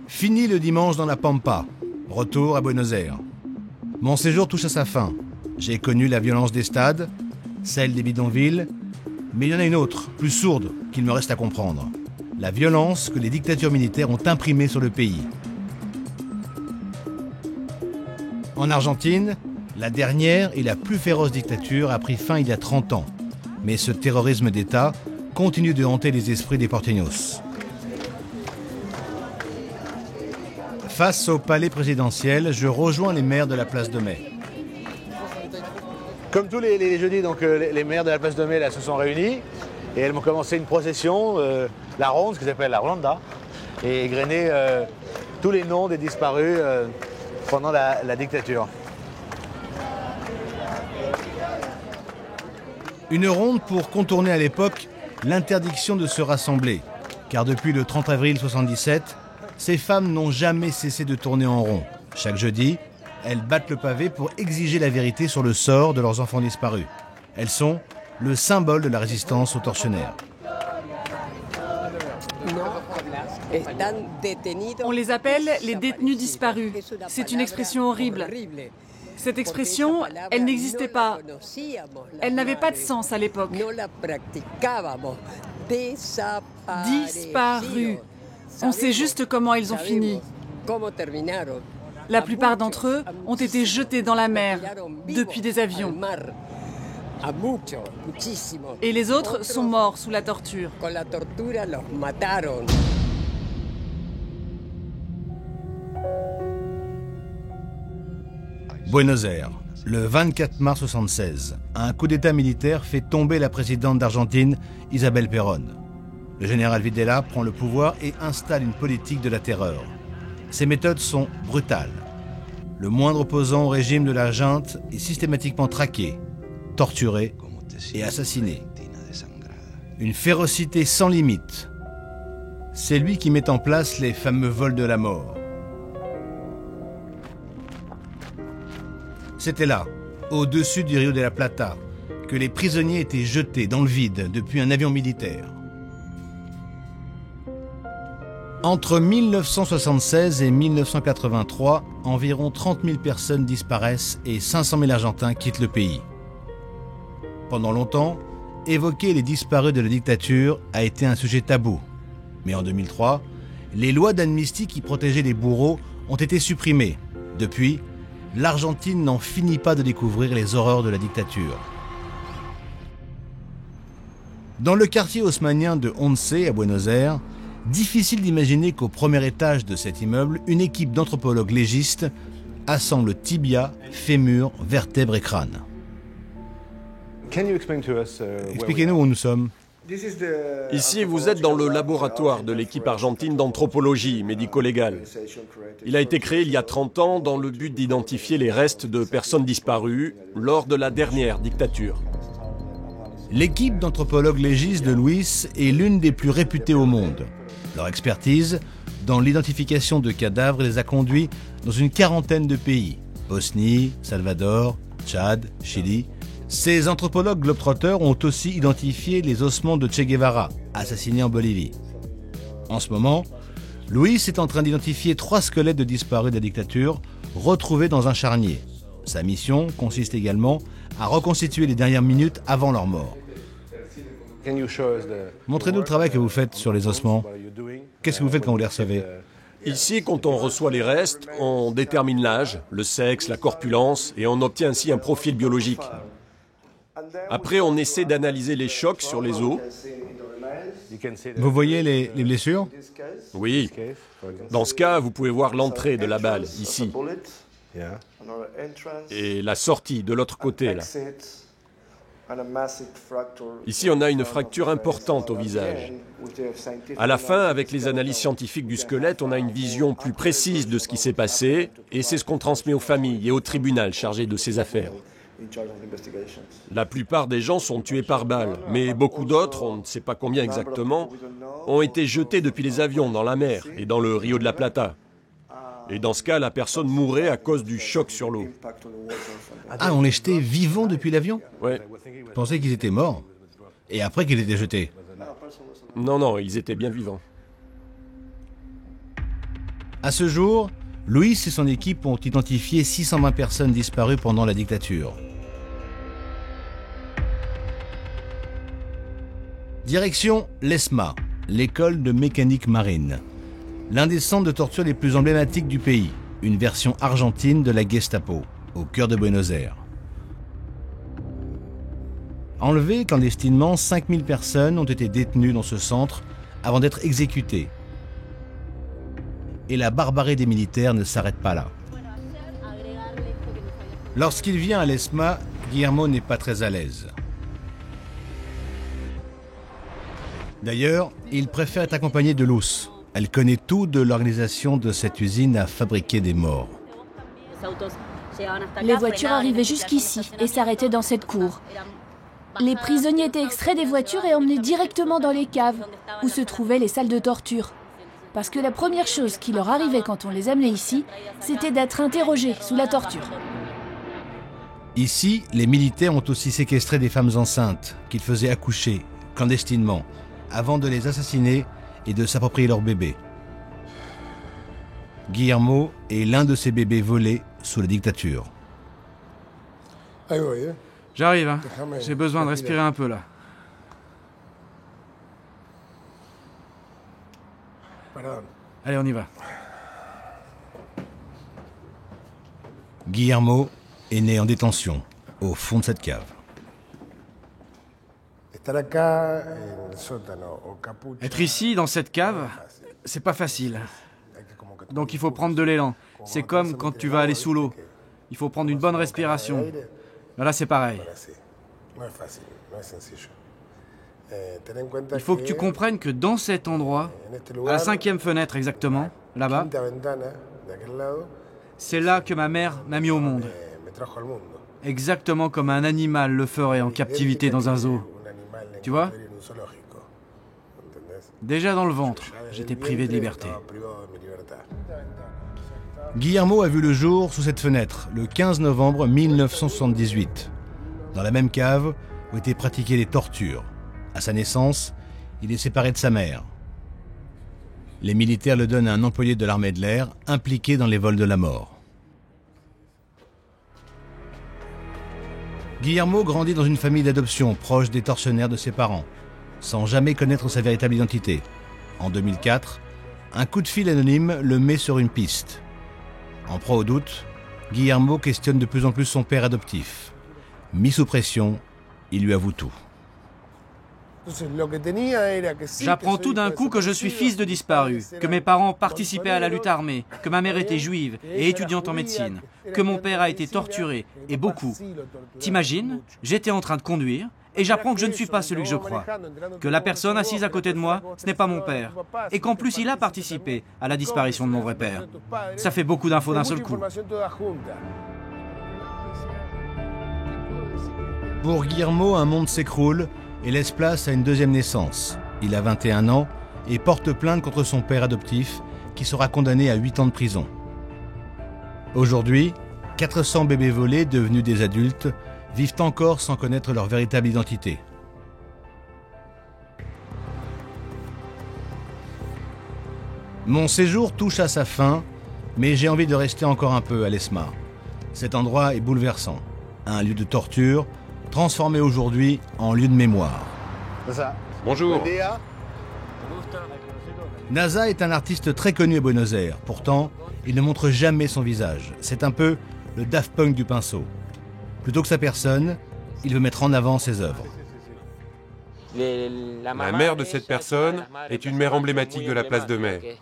Fini le dimanche dans la Pampa. Retour à Buenos Aires. Mon séjour touche à sa fin. J'ai connu la violence des stades, celle des bidonvilles, mais il y en a une autre, plus sourde, qu'il me reste à comprendre. La violence que les dictatures militaires ont imprimée sur le pays. En Argentine, la dernière et la plus féroce dictature a pris fin il y a 30 ans. Mais ce terrorisme d'État continue de hanter les esprits des porteños. Face au palais présidentiel, je rejoins les maires de la place de Mai. Comme tous les jeudis, donc, les maires de la place de Mai là, se sont réunis et elles m'ont commencé une procession, la ronde, ce qu'ils appellent la Rolanda. et égrener tous les noms des disparus pendant la dictature. Une ronde pour contourner à l'époque l'interdiction de se rassembler. Car depuis le 30 avril 1977, ces femmes n'ont jamais cessé de tourner en rond. Chaque jeudi, elles battent le pavé pour exiger la vérité sur le sort de leurs enfants disparus. Elles sont le symbole de la résistance aux tortionnaires. On les appelle les détenus disparus. C'est une expression horrible. Cette expression, elle n'existait pas. Elle n'avait pas de sens à l'époque. Disparus. On sait juste comment ils ont fini. La plupart d'entre eux ont été jetés dans la mer depuis des avions. Et les autres sont morts sous la torture. Buenos Aires, le 24 mars 1976, un coup d'État militaire fait tomber la présidente d'Argentine, Isabel Perón. Le général Videla prend le pouvoir et installe une politique de la terreur. Ses méthodes sont brutales. Le moindre opposant au régime de la junte est systématiquement traqué, torturé et assassiné. Une férocité sans limite. C'est lui qui met en place les fameux vols de la mort. C'était là, au-dessus du Rio de la Plata, que les prisonniers étaient jetés dans le vide depuis un avion militaire. Entre 1976 et 1983, environ 30 000 personnes disparaissent et 500 000 Argentins quittent le pays. Pendant longtemps, évoquer les disparus de la dictature a été un sujet tabou. Mais en 2003, les lois d'amnistie qui protégeaient les bourreaux ont été supprimées. Depuis, l'Argentine n'en finit pas de découvrir les horreurs de la dictature. Dans le quartier haussmannien de Once, à Buenos Aires, difficile d'imaginer qu'au premier étage de cet immeuble, une équipe d'anthropologues légistes assemble tibia, fémur, vertèbres et crâne. Expliquez-nous où nous sommes. Ici, vous êtes dans le laboratoire de l'équipe argentine d'anthropologie médico-légale. Il a été créé il y a 30 ans dans le but d'identifier les restes de personnes disparues lors de la dernière dictature. L'équipe d'anthropologues légistes de Luis est l'une des plus réputées au monde. Leur expertise dans l'identification de cadavres les a conduits dans une quarantaine de pays. Bosnie, Salvador, Tchad, Chili. Ces anthropologues globetrotters ont aussi identifié les ossements de Che Guevara, assassiné en Bolivie. En ce moment, Luis est en train d'identifier 3 squelettes de disparus de la dictature retrouvés dans un charnier. Sa mission consiste également à reconstituer les dernières minutes avant leur mort. Montrez-nous le travail que vous faites sur les ossements. Qu'est-ce que vous faites quand vous les recevez ? Ici, quand on reçoit les restes, on détermine l'âge, le sexe, la corpulence, et on obtient ainsi un profil biologique. Après, on essaie d'analyser les chocs sur les os. Vous voyez les blessures ? Oui. Dans ce cas, vous pouvez voir l'entrée de la balle, ici. Et la sortie de l'autre côté, là. Ici, on a une fracture importante au visage. À la fin, avec les analyses scientifiques du squelette, on a une vision plus précise de ce qui s'est passé, et c'est ce qu'on transmet aux familles et au tribunal chargé de ces affaires. La plupart des gens sont tués par balle, mais beaucoup d'autres, on ne sait pas combien exactement, ont été jetés depuis les avions dans la mer et dans le Rio de la Plata. Et dans ce cas, la personne mourrait à cause du choc sur l'eau. Ah, on les jetait vivants depuis l'avion ? Ouais. Je pensais qu'ils étaient morts. Et après qu'ils étaient jetés ? Non, ils étaient bien vivants. À ce jour, Luis et son équipe ont identifié 620 personnes disparues pendant la dictature. Direction l'ESMA, l'école de mécanique marine. L'un des centres de torture les plus emblématiques du pays, une version argentine de la Gestapo, au cœur de Buenos Aires. Enlevées clandestinement, 5000 personnes ont été détenues dans ce centre avant d'être exécutées. Et la barbarie des militaires ne s'arrête pas là. Lorsqu'il vient à l'ESMA, Guillermo n'est pas très à l'aise. D'ailleurs, il préfère être accompagné de Luz. Elle connaît tout de l'organisation de cette usine à fabriquer des morts. Les voitures arrivaient jusqu'ici et s'arrêtaient dans cette cour. Les prisonniers étaient extraits des voitures et emmenés directement dans les caves, où se trouvaient les salles de torture. Parce que la première chose qui leur arrivait quand on les amenait ici, c'était d'être interrogés sous la torture. Ici, les militaires ont aussi séquestré des femmes enceintes qu'ils faisaient accoucher clandestinement avant de les assassiner et de s'approprier leurs bébés. Guillermo est l'un de ces bébés volés sous la dictature. J'arrive, hein. J'ai besoin de respirer un peu là. Allez, on y va. Guillermo est né en détention, au fond de cette cave. Être ici, dans cette cave, c'est pas facile. Donc il faut prendre de l'élan. C'est comme quand tu vas aller sous l'eau. Il faut prendre une bonne respiration. Là, c'est pareil. Il faut que tu comprennes que dans cet endroit, à la 5e fenêtre exactement, là-bas, c'est là que ma mère m'a mis au monde. Exactement comme un animal le ferait en captivité dans un zoo. Tu vois? Déjà dans le ventre, j'étais privé de liberté. Guillermo a vu le jour sous cette fenêtre, le 15 novembre 1978, dans la même cave où étaient pratiquées les tortures. À sa naissance, il est séparé de sa mère. Les militaires le donnent à un employé de l'armée de l'air impliqué dans les vols de la mort. Guillermo grandit dans une famille d'adoption proche des tortionnaires de ses parents, sans jamais connaître sa véritable identité. En 2004, un coup de fil anonyme le met sur une piste. En proie au doute, Guillermo questionne de plus en plus son père adoptif. Mis sous pression, il lui avoue tout. J'apprends tout d'un coup que je suis fils de disparu, que mes parents participaient à la lutte armée, que ma mère était juive et étudiante en médecine, que mon père a été torturé, et beaucoup. T'imagines, j'étais en train de conduire, et j'apprends que je ne suis pas celui que je crois, que la personne assise à côté de moi, ce n'est pas mon père, et qu'en plus il a participé à la disparition de mon vrai père. Ça fait beaucoup d'infos d'un seul coup. Pour Guillermo, un monde s'écroule et laisse place à une deuxième naissance. Il a 21 ans et porte plainte contre son père adoptif qui sera condamné à 8 ans de prison. Aujourd'hui, 400 bébés volés devenus des adultes vivent encore sans connaître leur véritable identité. Mon séjour touche à sa fin, mais j'ai envie de rester encore un peu à l'ESMA. Cet endroit est bouleversant. Un lieu de torture, transformé aujourd'hui en lieu de mémoire. Bonjour. Nasa est un artiste très connu à Buenos Aires. Pourtant, il ne montre jamais son visage. C'est un peu le Daft Punk du pinceau. Plutôt que sa personne, il veut mettre en avant ses œuvres. La mère de cette personne est une mère emblématique de la place de Mai.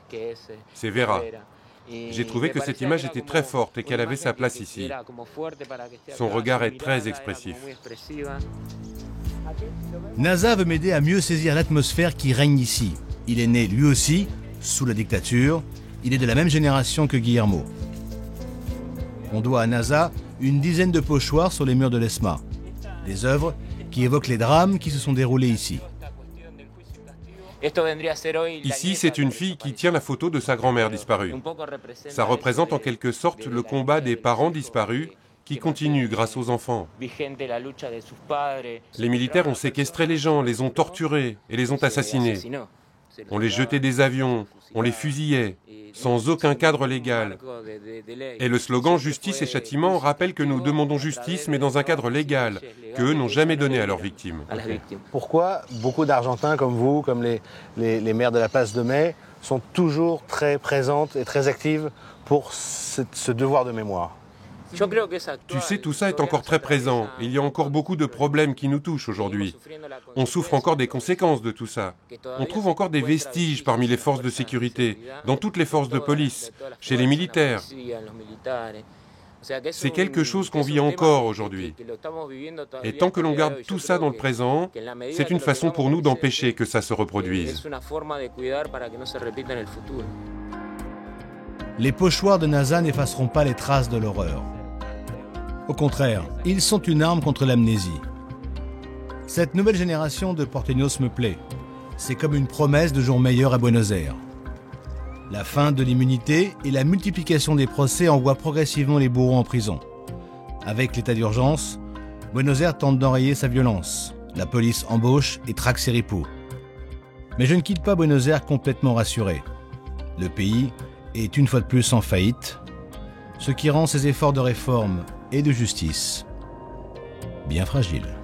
C'est Vera. J'ai trouvé que cette image était très forte et qu'elle avait sa place ici. Son regard est très expressif. Nasa veut m'aider à mieux saisir l'atmosphère qui règne ici. Il est né lui aussi, sous la dictature. Il est de la même génération que Guillermo. On doit à Nasa une dizaine de pochoirs sur les murs de l'ESMA. Des œuvres qui évoquent les drames qui se sont déroulés ici. Ici, c'est une fille qui tient la photo de sa grand-mère disparue. Ça représente en quelque sorte le combat des parents disparus qui continue grâce aux enfants. Les militaires ont séquestré les gens, les ont torturés et les ont assassinés. On les jetait des avions, on les fusillait, sans aucun cadre légal. Et le slogan « Justice et châtiment » rappelle que nous demandons justice, mais dans un cadre légal, qu'eux n'ont jamais donné à leurs victimes. Pourquoi beaucoup d'Argentins comme vous, comme les maires de la place de Mai, sont toujours très présentes et très actives pour ce devoir de mémoire? Tu sais, tout ça est encore très présent. Il y a encore beaucoup de problèmes qui nous touchent aujourd'hui. On souffre encore des conséquences de tout ça. On trouve encore des vestiges parmi les forces de sécurité, dans toutes les forces de police, chez les militaires. C'est quelque chose qu'on vit encore aujourd'hui. Et tant que l'on garde tout ça dans le présent, c'est une façon pour nous d'empêcher que ça se reproduise. Les pochoirs de NASA n'effaceront pas les traces de l'horreur. Au contraire, ils sont une arme contre l'amnésie. Cette nouvelle génération de porteños me plaît. C'est comme une promesse de jours meilleurs à Buenos Aires. La fin de l'immunité et la multiplication des procès envoient progressivement les bourreaux en prison. Avec l'état d'urgence, Buenos Aires tente d'enrayer sa violence. La police embauche et traque ses ripoux. Mais je ne quitte pas Buenos Aires complètement rassuré. Le pays est une fois de plus en faillite, ce qui rend ses efforts de réforme et de justice bien fragiles.